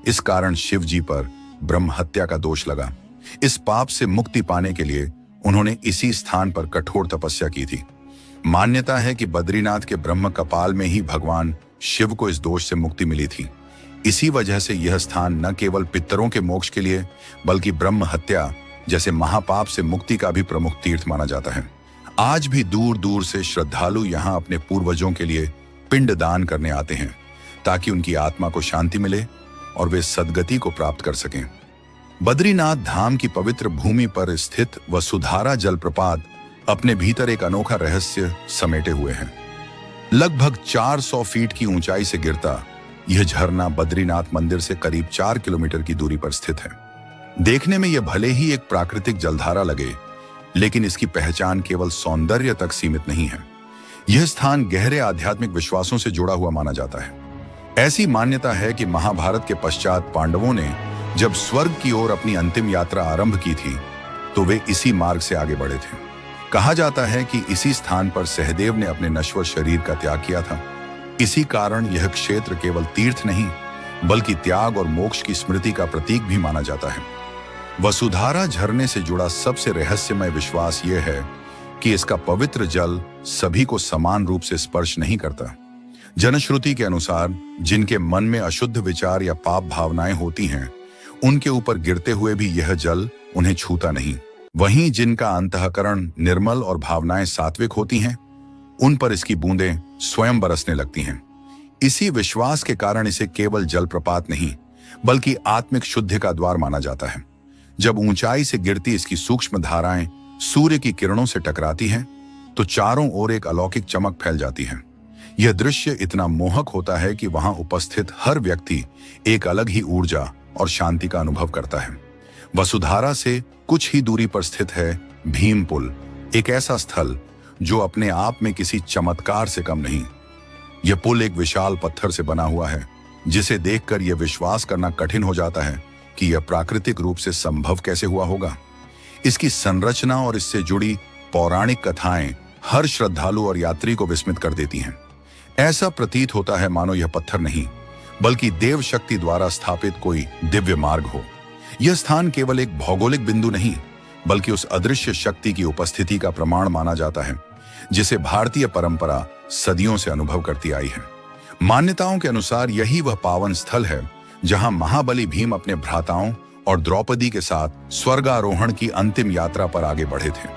इस कारण शिव जी पर ब्रह्म हत्या का दोष लगा। इस पाप से मुक्ति पाने के लिए उन्होंने इसी स्थान पर कठोर तपस्या की थी। मान्यता है कि बद्रीनाथ के ब्रह्म कपाल में ही भगवान शिव को इस दोष से मुक्ति मिली थी। इसी वजह से यह स्थान न केवल पितरों के मोक्ष के लिए, बल्कि ब्रह्म हत्या जैसे महापाप से मुक्ति का भी प्रमुख तीर्थ माना जाता है। आज भी दूर दूर से श्रद्धालु यहाँ अपने पूर्वजों के लिए पिंड दान करने आते हैं, ताकि उनकी आत्मा को शांति मिले और वे सद्गति को प्राप्त कर सकें। बद्रीनाथ धाम की पवित्र भूमि पर स्थित वसुधारा जलप्रपात अपने भीतर एक अनोखा रहस्य समेटे हुए हैं। लगभग 400 फीट की ऊंचाई से गिरता यह झरना बद्रीनाथ मंदिर से करीब 4 किलोमीटर की दूरी पर स्थित है। देखने में यह भले ही एक प्राकृतिक जलधारा लगे, लेकिन इसकी पहचान केवल सौंदर्य तक सीमित नहीं है। यह स्थान गहरे आध्यात्मिक विश्वासों से जुड़ा हुआ माना जाता है। ऐसी मान्यता है कि महाभारत के पश्चात पांडवों ने जब स्वर्ग की ओर अपनी अंतिम यात्रा आरंभ की थी, तो वे इसी मार्ग से आगे बढ़े थे। कहा जाता है कि इसी स्थान पर सहदेव ने अपने नश्वर शरीर का त्याग किया था। इसी कारण यह क्षेत्र केवल तीर्थ नहीं, बल्कि त्याग और मोक्ष की स्मृति का प्रतीक भी माना जाता है। वसुधारा झरने से जुड़ा सबसे रहस्यमय विश्वास यह है कि इसका पवित्र जल सभी को समान रूप से स्पर्श नहीं करता। जनश्रुति के अनुसार जिनके मन में अशुद्ध विचार या पाप भावनाएं होती हैं, उनके ऊपर गिरते हुए भी यह जल उन्हें छूता नहीं। वहीं जिनका अंतःकरण निर्मल और भावनाएं सात्विक होती हैं, उन पर इसकी बूंदें स्वयं बरसने लगती हैं। इसी विश्वास के कारण इसे केवल जलप्रपात नहीं, बल्कि आत्मिक शुद्धि का द्वार माना जाता है। जब ऊंचाई से गिरती इसकी सूक्ष्म धाराएं सूर्य की किरणों से टकराती हैं, तो चारों ओर एक अलौकिक चमक फैल जाती है। यह दृश्य इतना मोहक होता है कि वहां उपस्थित हर व्यक्ति एक अलग ही ऊर्जा और शांति का अनुभव करता है। वसुधारा से कुछ ही दूरी पर स्थित है भीम पुल, एक ऐसा स्थल जो अपने आप में किसी चमत्कार से कम नहीं। यह पुल एक विशाल पत्थर से बना हुआ है, जिसे देखकर यह विश्वास करना कठिन हो जाता है कि यह प्राकृतिक रूप से संभव कैसे हुआ होगा। इसकी संरचना और इससे जुड़ी पौराणिक कथाएं हर श्रद्धालु और यात्री को विस्मित कर देती हैं। ऐसा प्रतीत होता है मानो यह पत्थर नहीं, बल्कि देव शक्ति द्वारा स्थापित कोई दिव्य मार्ग हो। यह स्थान केवल एक भौगोलिक बिंदु नहीं, बल्कि उस अदृश्य शक्ति की उपस्थिति का प्रमाण माना जाता है, जिसे भारतीय परंपरा सदियों से अनुभव करती आई है। मान्यताओं के अनुसार यही वह पावन स्थल है जहां महाबली भीम अपने भ्राताओं और द्रौपदी के साथ स्वर्गारोहण की अंतिम यात्रा पर आगे बढ़े थे।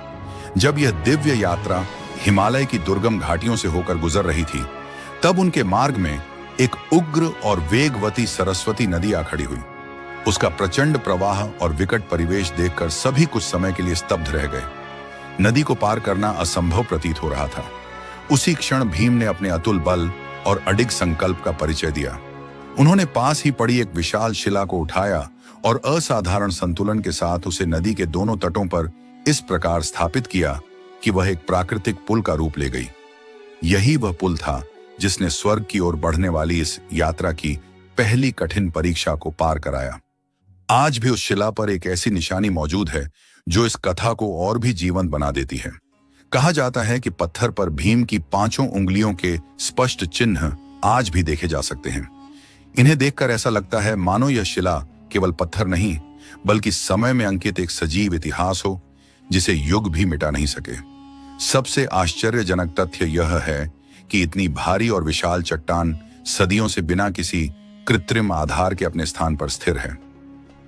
जब यह दिव्य यात्रा हिमालय की दुर्गम घाटियों से होकर गुजर रही थी, तब उनके मार्ग में एक उग्र और वेगवती सरस्वती नदी आ खड़ी हुई। उसका प्रचंड प्रवाह और विकट परिवेश देखकर सभी कुछ समय के लिए स्तब्ध रह गए। नदी को पार करना असंभव प्रतीत हो रहा था। उसी क्षण भीम ने अपने अतुल बल और अडिग संकल्प का परिचय दिया। उन्होंने पास ही पड़ी एक विशाल शिला को उठाया और असाधारण संतुलन के साथ उसे नदी के दोनों तटों पर इस प्रकार स्थापित किया कि वह एक प्राकृतिक पुल का रूप ले गई। यही वह पुल था जिसने स्वर्ग की ओर बढ़ने वाली इस यात्रा की पहली कठिन परीक्षा को पार कराया। आज भी उस शिला पर एक ऐसी निशानी मौजूद है जो इस कथा को और भी जीवंत बना देती है। कहा जाता है कि पत्थर पर भीम की 5 उंगलियों के स्पष्ट चिन्ह आज भी देखे जा सकते हैं। इन्हें देखकर ऐसा लगता है मानो यह शिला केवल पत्थर नहीं, बल्कि समय में अंकित एक सजीव इतिहास हो जिसे युग भी मिटा नहीं सके। सबसे आश्चर्यजनक तथ्य यह है कि इतनी भारी और विशाल चट्टान सदियों से बिना किसी कृत्रिम आधार के अपने स्थान पर स्थिर है।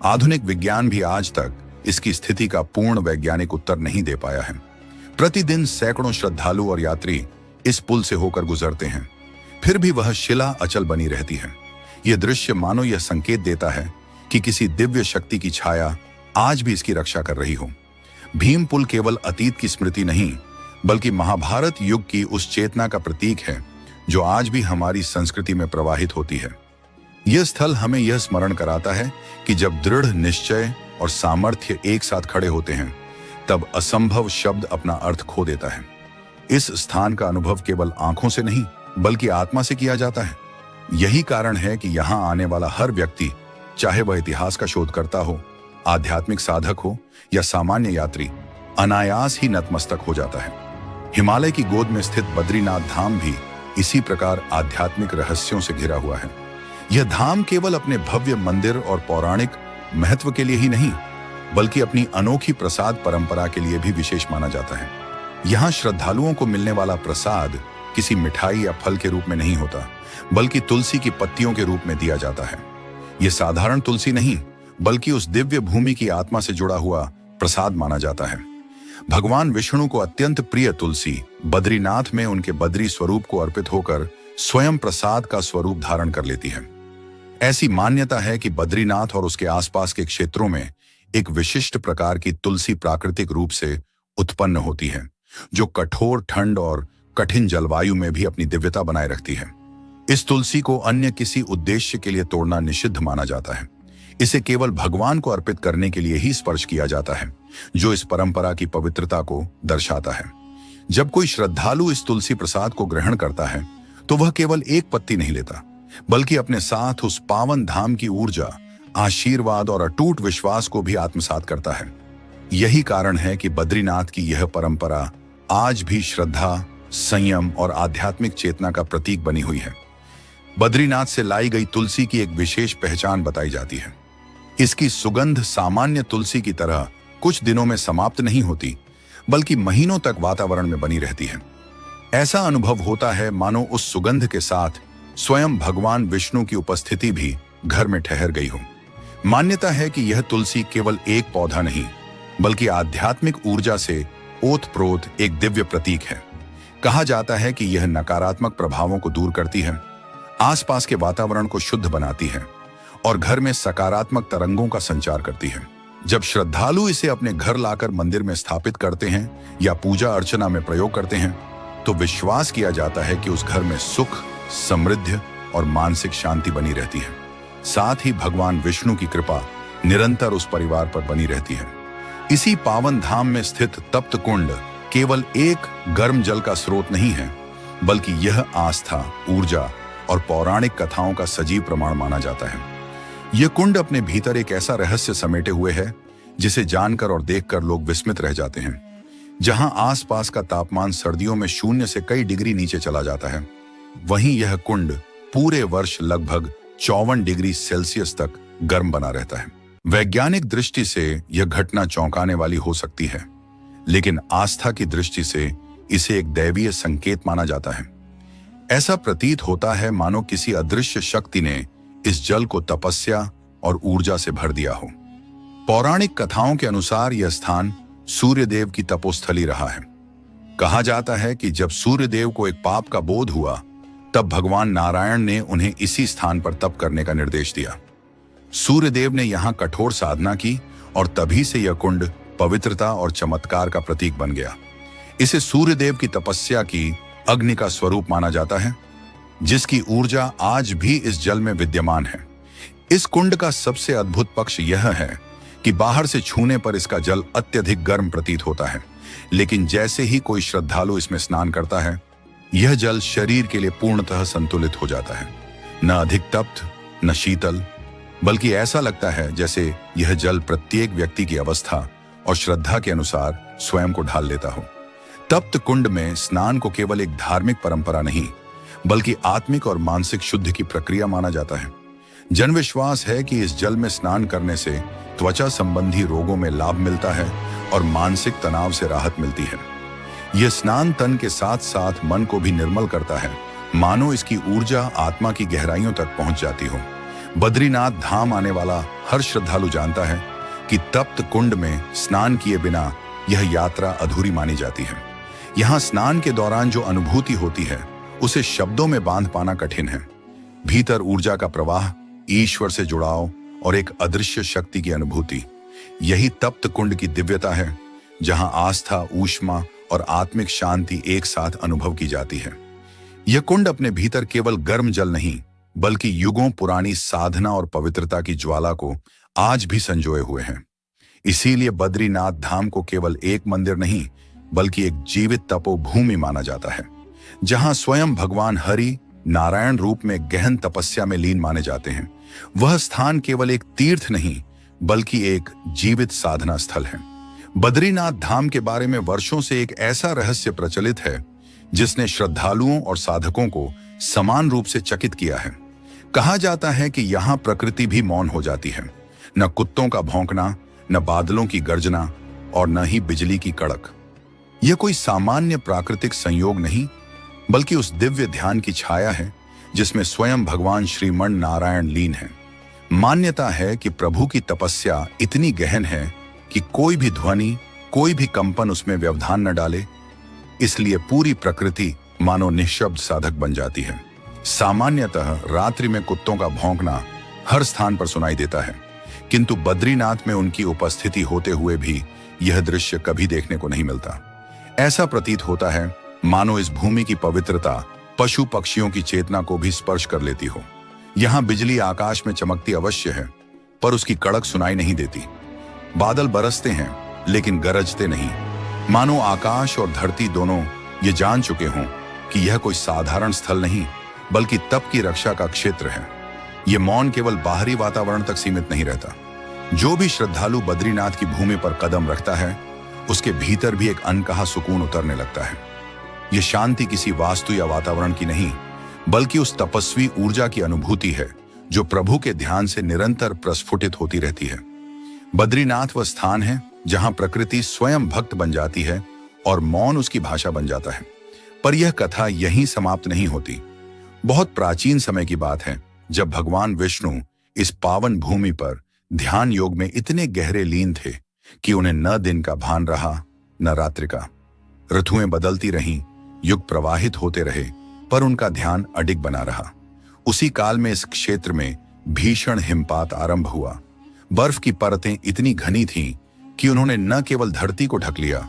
आधुनिक विज्ञान भी आज तक इसकी स्थिति का पूर्ण वैज्ञानिक उत्तर नहीं दे पाया है। प्रतिदिन सैकड़ों श्रद्धालु और यात्री इस पुल से होकर गुजरते हैं, फिर भी वह शिला अचल बनी रहती है। यह दृश्य मानो यह संकेत देता है कि किसी दिव्य शक्ति की छाया आज भी इसकी रक्षा कर रही हो। भीम पुल केवल अतीत की स्मृति नहीं, बल्कि महाभारत युग की उस चेतना का प्रतीक है जो आज भी हमारी संस्कृति में प्रवाहित होती है। यह स्थल हमें यह स्मरण कराता है कि जब दृढ़ निश्चय और सामर्थ्य एक साथ खड़े होते हैं, तब असंभव शब्द अपना अर्थ खो देता है। इस स्थान का अनुभव केवल आंखों से नहीं, बल्कि आत्मा से किया जाता है। यही कारण है कि यहाँ आने वाला हर व्यक्ति, चाहे वह इतिहास का शोधकर्ता हो, आध्यात्मिक साधक हो या सामान्य यात्री, अनायास ही नतमस्तक हो जाता है। हिमालय की गोद में स्थित बद्रीनाथ धाम भी इसी प्रकार आध्यात्मिक रहस्यों से घिरा हुआ है। यह धाम केवल अपने भव्य मंदिर और पौराणिक महत्व के लिए ही नहीं, बल्कि अपनी अनोखी प्रसाद परंपरा के लिए भी विशेष माना जाता है। यहाँ श्रद्धालुओं को मिलने वाला प्रसाद किसी मिठाई या फल के रूप में नहीं होता, बल्कि तुलसी की पत्तियों के रूप में दिया जाता है। यह साधारण तुलसी नहीं, बल्कि उस दिव्य भूमि की आत्मा से जुड़ा हुआ प्रसाद माना जाता है। भगवान विष्णु को अत्यंत प्रिय तुलसी बद्रीनाथ में उनके बद्री स्वरूप को अर्पित होकर स्वयं प्रसाद का स्वरूप धारण कर लेती है। ऐसी मान्यता है कि बद्रीनाथ और उसके आसपास के क्षेत्रों में एक विशिष्ट प्रकार की तुलसी प्राकृतिक रूप से उत्पन्न होती है, जो कठोर ठंड और कठिन जलवायु में भी अपनी दिव्यता बनाए रखती है। इस तुलसी को अन्य किसी उद्देश्य के लिए तोड़ना निषिद्ध माना जाता है। इसे केवल भगवान को अर्पित करने के लिए ही स्पर्श किया जाता है, जो इस परंपरा की पवित्रता को दर्शाता है। जब कोई श्रद्धालु इस तुलसी प्रसाद को ग्रहण करता है, तो वह केवल एक पत्ती नहीं लेता, बल्कि अपने साथ उस पावन धाम की ऊर्जा, आशीर्वाद और अटूट विश्वास को भी आत्मसात करता है। यही कारण है कि बद्रीनाथ की यह परंपरा आज भी श्रद्धा, संयम और आध्यात्मिक चेतना का प्रतीक बनी हुई है। बद्रीनाथ से लाई गई तुलसी की एक विशेष पहचान बताई जाती है। इसकी सुगंध सामान्य तुलसी की तरह कुछ दिनों में समाप्त नहीं होती, बल्कि महीनों तक वातावरण में बनी रहती है। ऐसा अनुभव होता है मानो उस सुगंध के साथ स्वयं भगवान विष्णु की उपस्थिति भी घर में ठहर गई हो। मान्यता है कि यह तुलसी केवल एक पौधा नहीं, बल्कि आध्यात्मिक ऊर्जा से ओतप्रोत एक दिव्य प्रतीक है। कहा जाता है कि यह नकारात्मक प्रभावों को दूर करती है, आसपास के वातावरण को शुद्ध बनाती है और घर में सकारात्मक तरंगों का संचार करती है। जब श्रद्धालु इसे अपने घर लाकर मंदिर में स्थापित करते हैं या पूजा अर्चना में प्रयोग करते हैं, तो विश्वास किया जाता है कि उस घर में सुख, समृद्धि और मानसिक शांति बनी रहती है। साथ ही भगवान विष्णु की कृपा निरंतर उस परिवार पर बनी रहती है। इसी पावन धाम में स्थित तप्त कुंड केवल एक गर्म जल का स्रोत नहीं है, बल्कि यह आस्था, ऊर्जा और पौराणिक कथाओं का सजीव प्रमाण माना जाता है। यह कुंड अपने भीतर एक ऐसा रहस्य समेटे हुए है जिसे जानकर और देखकर लोग विस्मित रह जाते हैं। जहां आसपास का तापमान सर्दियों में 0 से कई डिग्री नीचे चला जाता है, वहीं यह कुंड पूरे वर्ष लगभग 54 डिग्री सेल्सियस तक गर्म बना रहता है। वैज्ञानिक दृष्टि से यह घटना चौंकाने वाली हो सकती है, लेकिन आस्था की दृष्टि से इसे एक दैवीय संकेत माना जाता है। ऐसा प्रतीत होता है मानो किसी अदृश्य शक्ति ने इस जल को तपस्या और ऊर्जा से भर दिया हो। पौराणिक कथाओं के अनुसार यह स्थान सूर्यदेव की तपोस्थली रहा है। कहा जाता है कि जब सूर्यदेव को एक पाप का बोध हुआ, तब भगवान नारायण ने उन्हें इसी स्थान पर तप करने का निर्देश दिया। सूर्यदेव ने यहां कठोर साधना की और तभी से यह कुंड पवित्रता और चमत्कार का प्रतीक बन गया। इसे सूर्यदेव की तपस्या की अग्नि का स्वरूप माना जाता है, जिसकी ऊर्जा आज भी इस जल में विद्यमान है। इस कुंड का सबसे अद्भुत पक्ष यह है कि बाहर से छूने पर इसका जल अत्यधिक गर्म प्रतीत होता है, लेकिन जैसे ही कोई श्रद्धालु इसमें स्नान करता है, यह जल शरीर के लिए पूर्णतः संतुलित हो जाता है। न अधिक तप्त, न शीतल, बल्कि ऐसा लगता है जैसे यह जल प्रत्येक व्यक्ति की अवस्था और श्रद्धा के अनुसार स्वयं को ढाल लेता हो। तप्त कुंड में स्नान को केवल एक धार्मिक परंपरा नहीं, बल्कि आत्मिक और मानसिक शुद्धि की प्रक्रिया माना जाता है। जन विश्वास है कि इस जल में स्नान करने से त्वचा संबंधी रोगों में लाभ मिलता है और मानसिक तनाव से राहत मिलती है। यह स्नान तन के साथ साथ मन को भी निर्मल करता है, मानो इसकी ऊर्जा आत्मा की गहराइयों तक पहुंच जाती हो। बद्रीनाथ धाम आने वाला हर श्रद्धालु जानता है कि तप्त कुंड में स्नान किए बिना यह यात्रा अधूरी मानी जाती है। यहाँ स्नान के दौरान जो अनुभूति होती है, उसे शब्दों में बांध पाना कठिन है। भीतर ऊर्जा का प्रवाह, ईश्वर से जुड़ाव और एक अदृश्य शक्ति की अनुभूति, यही तप्त कुंड की दिव्यता है, जहां आस्था, ऊष्मा और आत्मिक शांति एक साथ अनुभव की जाती है। यह कुंड अपने भीतर केवल गर्म जल नहीं, बल्कि युगों पुरानी साधना और पवित्रता की ज्वाला को आज भी संजोए हुए हैं। इसीलिए बद्रीनाथ धाम को केवल एक मंदिर नहीं, बल्कि एक जीवित तपोभूमि माना जाता है, जहां स्वयं भगवान हरि नारायण रूप में गहन तपस्या में लीन माने जाते हैं। वह स्थान केवल एक तीर्थ नहीं, बल्कि एक जीवित साधना स्थल है। बद्रीनाथ धाम के बारे में वर्षों से एक ऐसा रहस्य प्रचलित है, जिसने श्रद्धालुओं और साधकों को समान रूप से चकित किया है। कहा जाता है कि यहाँ प्रकृति भी मौन हो जाती है। न कुत्तों का भौंकना, न बादलों की गर्जना और न ही बिजली की कड़क। यह कोई सामान्य प्राकृतिक संयोग नहीं, बल्कि उस दिव्य ध्यान की छाया है जिसमें स्वयं भगवान श्रीमन नारायण लीन है। मान्यता है कि प्रभु की तपस्या इतनी गहन है कि कोई भी ध्वनि, कोई भी कंपन उसमें व्यवधान न डाले, इसलिए पूरी प्रकृति मानो निःशब्द साधक बन जाती है। सामान्यतः रात्रि में कुत्तों का भौंकना हर स्थान पर सुनाई देता है, किंतु बद्रीनाथ में उनकी उपस्थिति होते हुए भी यह दृश्य कभी देखने को नहीं मिलता। ऐसा प्रतीत होता है मानो इस भूमि की पवित्रता पशु पक्षियों की चेतना को भी स्पर्श कर लेती हो। यहाँ बिजली आकाश में चमकती अवश्य है, पर उसकी कड़क सुनाई नहीं देती। बादल बरसते हैं, लेकिन गरजते नहीं। मानो आकाश और धरती दोनों ये जान चुके हों कि यह कोई साधारण स्थल नहीं, बल्कि तप की रक्षा का क्षेत्र है। ये मौन केवल बाहरी वातावरण तक सीमित नहीं रहता। जो भी श्रद्धालु बद्रीनाथ की भूमि पर कदम रखता है, उसके भीतर भी एक अनकहा सुकून उतरने लगता है। यह शांति किसी वास्तु या वातावरण की नहीं, बल्कि उस तपस्वी ऊर्जा की अनुभूति है जो प्रभु के ध्यान से निरंतर प्रस्फुटित होती रहती है। बद्रीनाथ वह स्थान है जहां प्रकृति स्वयं भक्त बन जाती है और मौन उसकी भाषा बन जाता है। पर यह कथा यहीं समाप्त नहीं होती। बहुत प्राचीन समय की बात है, जब भगवान विष्णु इस पावन भूमि पर ध्यान योग में इतने गहरे लीन थे कि उन्हें न दिन का भान रहा, न रात्रि का। ऋतुएं बदलती रहीं, युग प्रवाहित होते रहे, पर उनका ध्यान अडिग बना रहा। उसी काल में इस क्षेत्र में भीषण हिमपात आरंभ हुआ। बर्फ की परतें इतनी घनी थीं कि उन्होंने न केवल धरती को ढक लिया,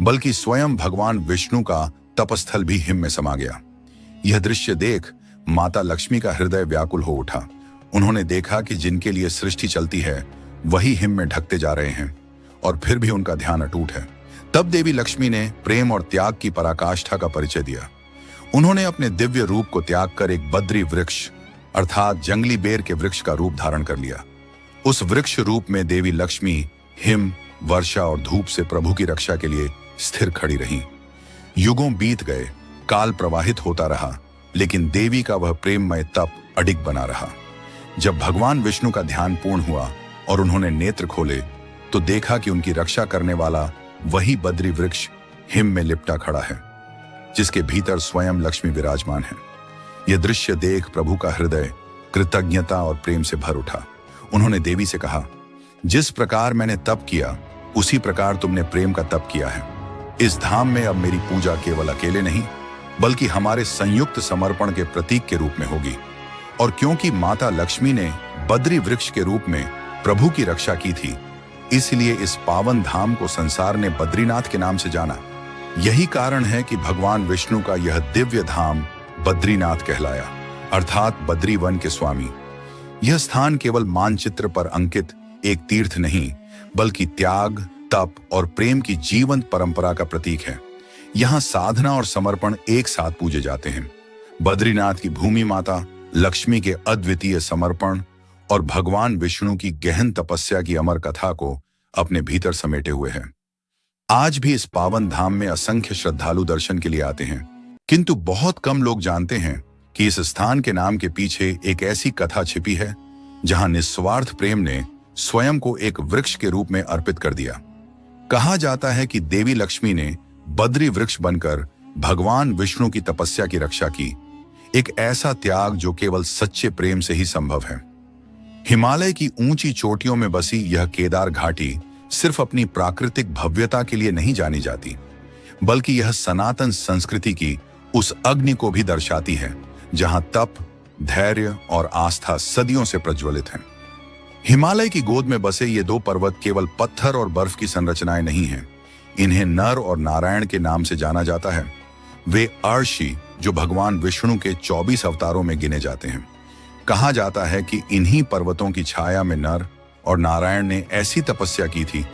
बल्कि स्वयं भगवान विष्णु का तपस्थल भी हिम में समा गया। यह दृश्य देख माता लक्ष्मी का हृदय व्याकुल हो उठा। उन्होंने देखा कि जिनके लिए सृष्टि चलती है, वही हिम में ढकते जा रहे हैं, और फिर भी उनका ध्यान अटूट है। तब देवी लक्ष्मी ने प्रेम और त्याग की पराकाष्ठा का परिचय दिया। उन्होंने अपने दिव्य रूप को त्याग कर एक बद्री वृक्ष अर्थात जंगली बेर के वृक्ष का रूप धारण कर लिया। उस वृक्ष रूप में देवी लक्ष्मी हिम, वर्षा और धूप से प्रभु की रक्षा के लिए स्थिर खड़ी रहीं। युगों बीत गए, काल प्रवाहित होता रहा, लेकिन देवी का वह प्रेममय तप अडिग बना रहा। जब भगवान विष्णु का ध्यान पूर्ण हुआ और उन्होंने नेत्र खोले, तो देखा कि उनकी रक्षा करने वाला वही बद्री वृक्ष हिम में लिपटा खड़ा है, जिसके भीतर स्वयं लक्ष्मी विराजमान है। यह दृश्य देख प्रभु का हृदय कृतज्ञता और प्रेम से भर उठा। उन्होंने देवी से कहा, जिस प्रकार मैंने तप किया उसी प्रकार तुमने प्रेम का तप किया है। इस धाम में अब मेरी पूजा केवल अकेले नहीं बल्कि हमारे संयुक्त समर्पण के प्रतीक के रूप में होगी। और क्योंकि माता लक्ष्मी ने बद्री वृक्ष के रूप में प्रभु की रक्षा की थी, इसलिए इस पावन धाम को संसार ने बद्रीनाथ के नाम से जाना। यही कारण है कि भगवान विष्णु का यह दिव्य धाम बद्रीनाथ कहलाया, अर्थात बद्री वन के स्वामी। यह स्थान केवल मानचित्र पर अंकित एक तीर्थ नहीं बल्कि त्याग, तप और प्रेम की जीवंत परंपरा का प्रतीक है। यहाँ साधना और समर्पण एक साथ पूजे जाते हैं। बद्रीनाथ की भूमि माता लक्ष्मी के अद्वितीय समर्पण और भगवान विष्णु की गहन तपस्या की अमर कथा को अपने भीतर समेटे हुए है। आज भी इस पावन धाम में असंख्य श्रद्धालु दर्शन के लिए आते हैं, किंतु बहुत कम लोग जानते हैं कि इस स्थान के नाम के पीछे एक ऐसी कथा छिपी है जहां निस्वार्थ प्रेम ने स्वयं को एक वृक्ष के रूप में अर्पित कर दिया। कहा जाता है कि देवी लक्ष्मी ने बद्री वृक्ष बनकर भगवान विष्णु की तपस्या की रक्षा की, एक ऐसा त्याग जो केवल सच्चे प्रेम से ही संभव है। हिमालय की ऊंची चोटियों में बसी यह केदार घाटी सिर्फ अपनी प्राकृतिक भव्यता के लिए नहीं जानी जाती, बल्कि यह सनातन संस्कृति की उस अग्नि को भी दर्शाती है जहां तप, धैर्य और आस्था सदियों से प्रज्वलित हैं। हिमालय की गोद में बसे ये दो पर्वत केवल पत्थर और बर्फ की संरचनाएं नहीं हैं, इन्हें नर और नारायण के नाम से जाना जाता है। वे अर्षि जो भगवान विष्णु के 24 अवतारों में गिने जाते हैं। कहा जाता है कि इन्हीं पर्वतों की छाया में नर और नारायण ने ऐसी तपस्या की थी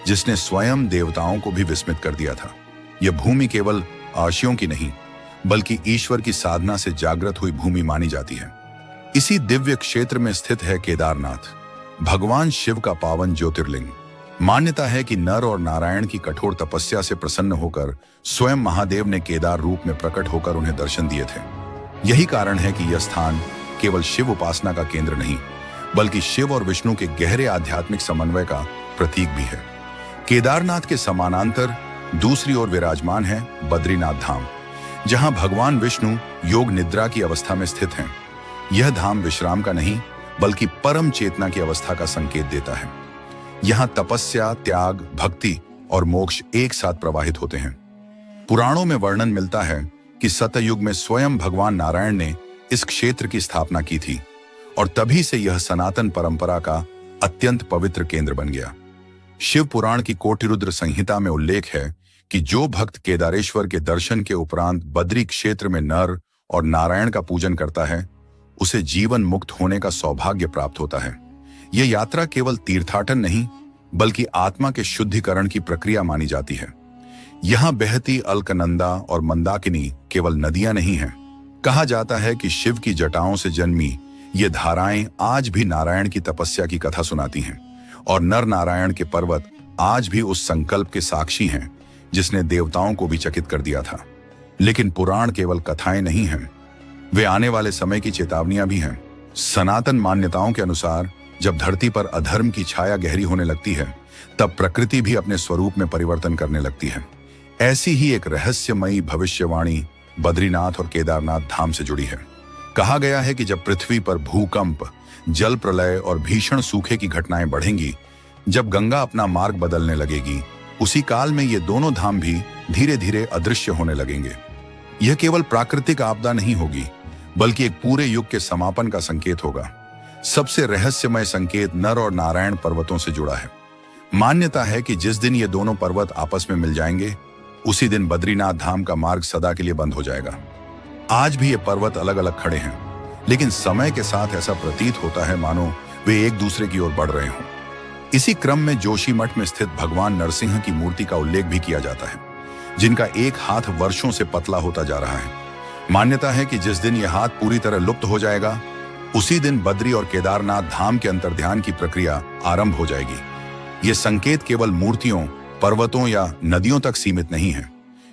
जिसने स्वयं देवताओं को भी विस्मित कर दिया था। यह भूमि केवल अर्षियों की नहीं बल्कि ईश्वर की साधना से जागृत हुई भूमि मानी जाती है। इसी दिव्य क्षेत्र में स्थित है केदारनाथ, भगवान शिव का पावन ज्योतिर्लिंग। मान्यता है कि नर और नारायण की कठोर तपस्या से प्रसन्न होकर स्वयं महादेव ने केदार रूप में प्रकट होकर उन्हें दर्शन दिए थे। यही कारण है कि यह स्थान केवल शिव उपासना का केंद्र नहीं बल्कि शिव और विष्णु के गहरे आध्यात्मिक समन्वय का प्रतीक भी है। केदारनाथ के समानांतर दूसरी ओर विराजमान है बद्रीनाथ धाम, जहां भगवान विष्णु योग निद्रा की अवस्था में स्थित हैं। यह धाम विश्राम का नहीं बल्कि परम चेतना की अवस्था का संकेत देता है। यहाँ तपस्या, त्याग, भक्ति और मोक्ष एक साथ प्रवाहित होते हैं। पुराणों में वर्णन मिलता है कि सतयुग में स्वयं भगवान नारायण ने इस क्षेत्र की स्थापना की थी और तभी से यह सनातन परंपरा का अत्यंत पवित्र केंद्र बन गया। शिव पुराण की कोटिरुद्र संहिता में उल्लेख है कि जो भक्त केदारेश्वर के दर्शन के उपरांत बद्री क्षेत्र में नर और नारायण का पूजन करता है, उसे जीवन मुक्त होने का सौभाग्य प्राप्त होता है। यह यात्रा केवल तीर्थाटन नहीं बल्कि आत्मा के शुद्धिकरण की प्रक्रिया मानी जाती है। यहाँ बहती अलकनंदा और मंदाकिनी केवल नदियां नहीं हैं। कहा जाता है कि शिव की जटाओं से जन्मी ये धाराएं आज भी नारायण की तपस्या की कथा सुनाती हैं और नर नारायण के पर्वत आज भी उस संकल्प के साक्षी हैं जिसने देवताओं को भी चकित कर दिया था। लेकिन पुराण केवल कथाएं नहीं हैं, वे आने वाले समय की चेतावनियां भी हैं। सनातन मान्यताओं के अनुसार जब धरती पर अधर्म की छाया गहरी होने लगती है, तब प्रकृति भी अपने स्वरूप में परिवर्तन करने लगती है। ऐसी ही एक रहस्यमयी भविष्यवाणी बद्रीनाथ और केदारनाथ धाम से जुड़ी है। कहा गया है कि जब पृथ्वी पर भूकंप, जल प्रलय और भीषण सूखे की घटनाएं बढ़ेंगी, जब गंगा अपना मार्ग बदलने लगेगी, उसी काल में ये दोनों धाम भी धीरे धीरे अदृश्य होने लगेंगे। यह केवल प्राकृतिक आपदा नहीं होगी बल्कि एक पूरे युग के समापन का संकेत होगा। सबसे रहस्यमय संकेत नर और नारायण पर्वतों से जुड़ा है। मान्यता है कि जिस दिन ये दोनों पर्वत आपस में मिल जाएंगे, उसी दिन बद्रीनाथ धाम का मार्ग सदा के लिए बंद हो जाएगा। आज भी ये पर्वत अलग अलग खड़े हैं, लेकिन समय के साथ ऐसा प्रतीत होता है मानो वे एक दूसरे की ओर बढ़ रहे हों। इसी क्रम में जोशीमठ में स्थित भगवान नरसिंह की मूर्ति का उल्लेख भी किया जाता है, जिनका एक हाथ वर्षों से पतला होता जा रहा है। मान्यता है कि जिस दिन यह हाथ पूरी तरह लुप्त हो जाएगा, उसी दिन बद्री और केदारनाथ धाम के अंतर्ध्यान की प्रक्रिया आरंभ हो जाएगी। ये संकेत केवल मूर्तियों, पर्वतों या नदियों तक सीमित नहीं है।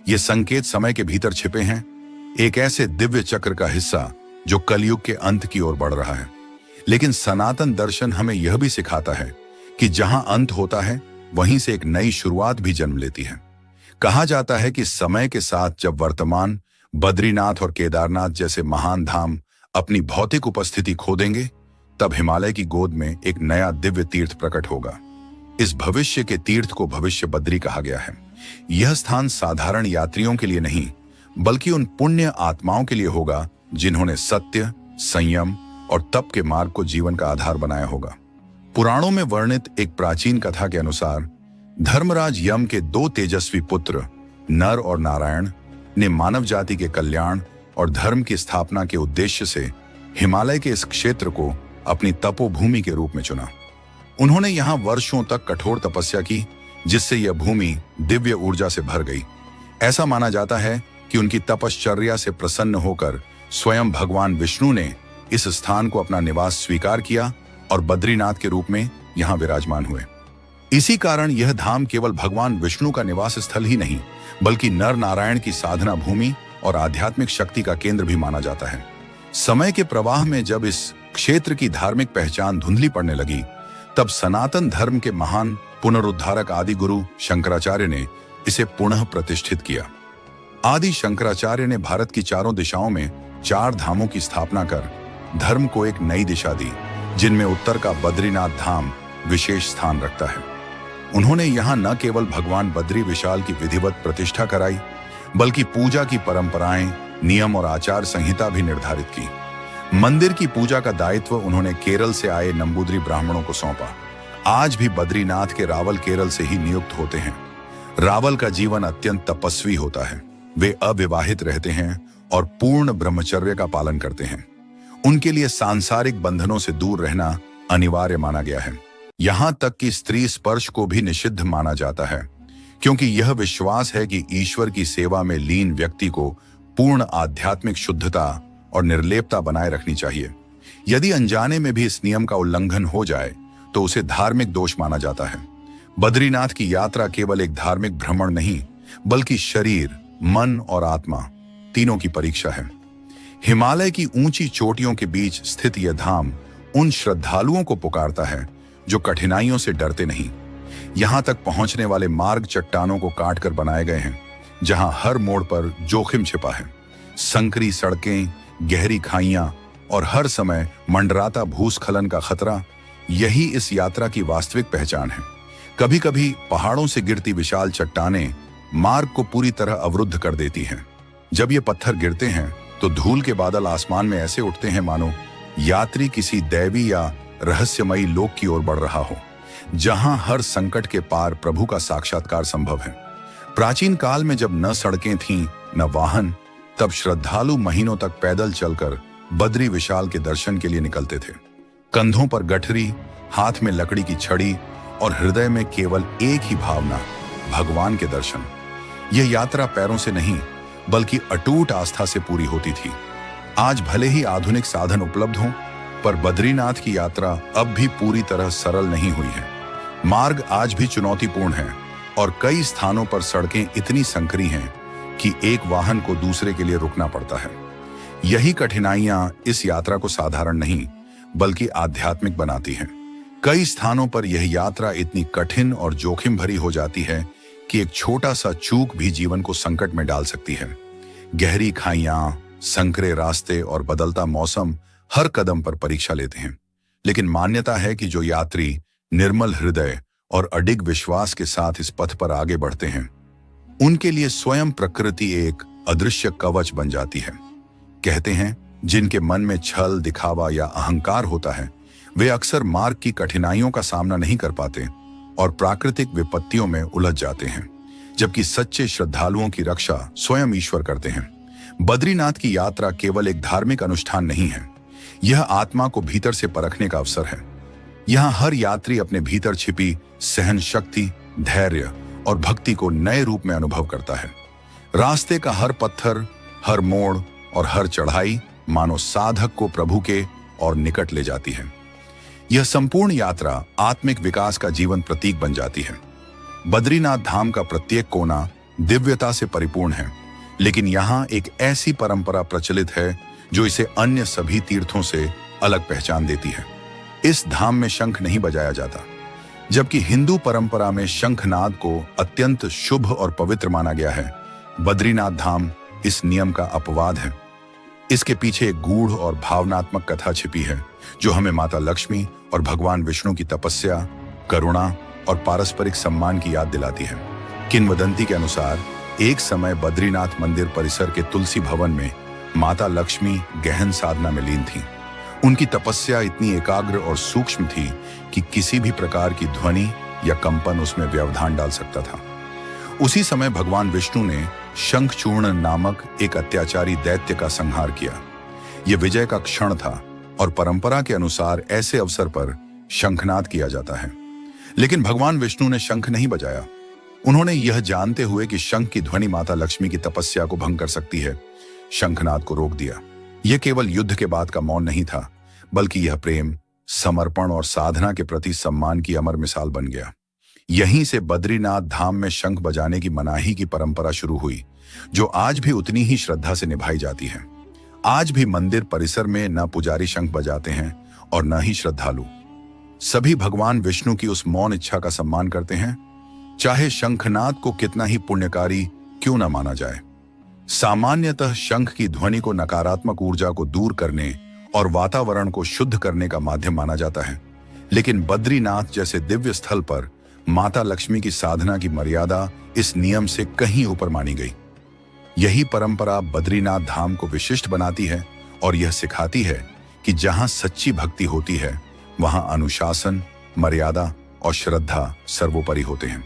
ये संकेत समय के भीतर छिपे हैं, एक ऐसे दिव्य चक्र का हिस्सा जो कलयुग के अंत की ओर बढ़ रहा है। लेकिन सनातन दर्शन हमें यह भी सिखाता है कि जहां अंत होता है, वहीं से एक नई शुरुआत भी जन्म लेती है। कहा जाता है कि समय के साथ जब वर्तमान बद्रीनाथ और केदारनाथ जैसे महान धाम अपनी भौतिक उपस्थिति खो देंगे, तब हिमालय की गोद में एक नया दिव्य तीर्थ प्रकट होगा। इस भविष्य के तीर्थ को भविष्य बद्री कहा गया है। यह स्थान साधारण यात्रियों के लिए नहीं, बल्कि उन पुण्य आत्माओं के लिए होगा जिन्होंने सत्य, संयम और तप के मार्ग को जीवन का आधार बनाया होगा। पुराणों में वर्णित एक प्राचीन कथा के अनुसार धर्मराज यम के 2 तेजस्वी पुत्र नर और नारायण ने मानव जाति के कल्याण और धर्म की स्थापना के उद्देश्य से हिमालय के इस क्षेत्र को अपनी तपोभूमि के रूप में चुना। उन्होंने यहां वर्षों तक कठोर तपस्या की, जिससे यह भूमि दिव्य ऊर्जा से भर गई। ऐसा माना जाता है कि उनकी तपश्चर्या से प्रसन्न होकर स्वयं भगवान विष्णु ने इस स्थान को अपना निवास स्वीकार किया और बद्रीनाथ के रूप में यहां विराजमान हुए। इसी कारण यह धाम केवल भगवान विष्णु का निवास स्थल ही नहीं, बल्कि नर नारायण की साधना भूमि और आध्यात्मिक शक्ति का केंद्र भी माना जाता है। समय के प्रवाह में जब इस क्षेत्र की धार्मिक पहचान धुंधली पड़ने लगी, तब सनातन धर्म के महान पुनरुद्धारक आदि गुरु शंकराचार्य ने इसे पुनः प्रतिष्ठित किया। आदि शंकराचार्य ने भारत की चारों दिशाओं में 4 धामों की स्थापना कर धर्म को एक नई दिशा दी, जिनमें उत्तर का बद्रीनाथ धाम विशेष स्थान रखता है। उन्होंने यहाँ न केवल भगवान बद्री विशाल की विधिवत प्रतिष्ठा कराई, बल्कि पूजा की परंपराएं, नियम और आचार संहिता भी निर्धारित की। मंदिर की पूजा का दायित्व उन्होंने केरल से आए नंबूदरी ब्राह्मणों को सौंपा। आज भी बद्रीनाथ के रावल केरल से ही नियुक्त होते हैं। रावल का जीवन अत्यंत तपस्वी होता है। वे अविवाहित रहते हैं और पूर्ण ब्रह्मचर्य का पालन करते हैं। उनके लिए सांसारिक बंधनों से दूर रहना अनिवार्य माना गया है। यहां तक कि स्त्री स्पर्श को भी निषिद्ध माना जाता है, क्योंकि यह विश्वास है कि ईश्वर की सेवा में लीन व्यक्ति को पूर्ण आध्यात्मिक शुद्धता और निर्लेपता बनाए रखनी चाहिए। यदि अनजाने में भी इस नियम का उल्लंघन हो जाए तो उसे धार्मिक दोष माना जाता है। बद्रीनाथ की यात्रा केवल एक धार्मिक भ्रमण नहीं, बल्कि शरीर, मन और आत्मा तीनों की परीक्षा है। हिमालय की ऊंची चोटियों के बीच स्थित यह धाम उन श्रद्धालुओं को पुकारता है जो कठिनाइयों से डरते नहीं। यहां तक पहुंचने वाले मार्ग चट्टानों को काट कर बनाए गए हैं, जहां हर मोड़ पर जोखिम छिपा है। संकरी सड़कें, गहरी खाइयां और हर समय मंडराता भूस्खलन का खतरा, यही इस यात्रा की वास्तविक पहचान है। कभी कभी पहाड़ों से गिरती विशाल चट्टानें मार्ग को पूरी तरह अवरुद्ध कर देती हैं। जब ये पत्थर गिरते हैं तो धूल के बादल आसमान में ऐसे उठते हैं मानो यात्री किसी दैवी या रहस्यमयी लोक की ओर बढ़ रहा हो, जहां हर संकट के पार प्रभु का साक्षात्कार संभव है। प्राचीन काल में जब न सड़कें थीं न वाहन, तब श्रद्धालु महीनों तक पैदल चलकर बद्री विशाल के दर्शन के लिए निकलते थे। कंधों पर गठरी, हाथ में लकड़ी की छड़ी और हृदय में केवल एक ही भावना, भगवान के दर्शन। यह यात्रा पैरों से नहीं, बल्कि अटूट आस्था से पूरी होती थी। आज भले ही आधुनिक साधन उपलब्ध हों, पर बद्रीनाथ की यात्रा अब भी पूरी तरह सरल नहीं हुई है। मार्ग आज भी चुनौतीपूर्ण है और कई स्थानों पर सड़कें इतनी संकरी हैं कि एक वाहन को दूसरे के लिए रुकना पड़ता है। यही कठिनाइयां इस यात्रा को साधारण नहीं, बल्कि आध्यात्मिक बनाती हैं। कई स्थानों पर यह यात्रा इतनी कठिन और जोखिम भरी हो जाती है कि एक छोटा सा चूक भी जीवन को संकट में डाल सकती है। गहरी खाइयां, संकरे रास्ते और बदलता मौसम हर कदम पर परीक्षा लेते हैं। लेकिन मान्यता है कि जो यात्री निर्मल हृदय और अडिग विश्वास के साथ इस पथ पर आगे बढ़ते हैं, उनके लिए स्वयं प्रकृति एक अदृश्य कवच बन जाती है। कहते हैं, जिनके मन में छल, दिखावा या अहंकार होता है, वे अक्सर मार्ग की कठिनाइयों का सामना नहीं कर पाते और प्राकृतिक विपत्तियों में उलझ जाते हैं, जबकि सच्चे श्रद्धालुओं की रक्षा स्वयं ईश्वर करते हैं। बद्रीनाथ की यात्रा केवल एक धार्मिक अनुष्ठान नहीं है, यह आत्मा को भीतर से परखने का अवसर है। यहाँ हर यात्री अपने भीतर छिपी सहन शक्ति, धैर्य और भक्ति को नए रूप में अनुभव करता है। रास्ते का हर पत्थर, हर मोड़ और हर चढ़ाई मानो साधक को प्रभु के और निकट ले जाती है। यह संपूर्ण यात्रा आत्मिक विकास का जीवन प्रतीक बन जाती है। बद्रीनाथ धाम का प्रत्येक कोना दिव्यता से परिपूर्ण है, लेकिन यहाँ एक ऐसी परंपरा प्रचलित है जो इसे अन्य सभी तीर्थों से अलग पहचान देती है। इस धाम में शंख नहीं बजाया जाता, जबकि हिंदू परंपरा में शंखनाद को अत्यंत शुभ और पवित्र माना गया है। बद्रीनाथ धाम इस नियम का अपवाद है। इसके पीछे एक गूढ़ और भावनात्मक कथा छिपी है जो हमें माता लक्ष्मी और भगवान विष्णु की तपस्या, करुणा और पारस्परिक सम्मान की याद दिलाती है। किंवदंती के अनुसार एक समय बद्रीनाथ मंदिर परिसर के तुलसी भवन में माता लक्ष्मी गहन साधना में लीन थीं। उनकी तपस्या इतनी एकाग्र और सूक्ष्म थी कि किसी भी प्रकार की ध्वनि या कंपन उसमें व्यवधान डाल सकता था। उसी समय भगवान विष्णु ने शंखचूर्ण नामक एक अत्याचारी दैत्य का संहार किया। यह विजय का क्षण था और परंपरा के अनुसार ऐसे अवसर पर शंखनाद किया जाता है। लेकिन भगवान विष्णु ने शंख नहीं बजाया। उन्होंने यह जानते हुए कि शंख की ध्वनि माता लक्ष्मी की तपस्या को भंग कर सकती है, शंखनाद को रोक दिया। यह केवल युद्ध के बाद का मौन नहीं था, बल्कि यह प्रेम, समर्पण और साधना के प्रति सम्मान की अमर मिसाल बन गया। यहीं से बद्रीनाथ धाम में शंख बजाने की मनाही की परंपरा शुरू हुई, जो आज भी उतनी ही श्रद्धा से निभाई जाती है। आज भी मंदिर परिसर में न पुजारी शंख बजाते हैं और न ही श्रद्धालु। सभी भगवान विष्णु की उस मौन इच्छा का सम्मान करते हैं, चाहे शंखनाद को कितना ही पुण्यकारी क्यों न माना जाए। सामान्यतः शंख की ध्वनि को नकारात्मक ऊर्जा को दूर करने और वातावरण को शुद्ध करने का माध्यम माना जाता है, लेकिन बद्रीनाथ जैसे दिव्य स्थल पर माता लक्ष्मी की साधना की मर्यादा इस नियम से कहीं ऊपर मानी गई। यही परंपरा बद्रीनाथ धाम को विशिष्ट बनाती है और यह सिखाती है कि जहां सच्ची भक्ति होती है वहां अनुशासन, मर्यादा और श्रद्धा सर्वोपरि होते हैं।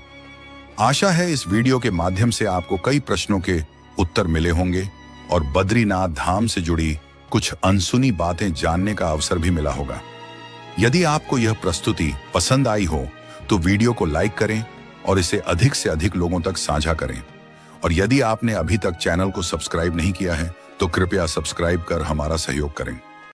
आशा है इस वीडियो के माध्यम से आपको कई प्रश्नों के उत्तर मिले होंगे और बद्रीनाथ धाम से जुड़ी कुछ अनसुनी बातें जानने का अवसर भी मिला होगा। यदि आपको यह प्रस्तुति पसंद आई हो तो वीडियो को लाइक करें और इसे अधिक से अधिक लोगों तक साझा करें। और यदि आपने अभी तक चैनल को सब्सक्राइब नहीं किया है तो कृपया सब्सक्राइब कर हमारा सहयोग करें।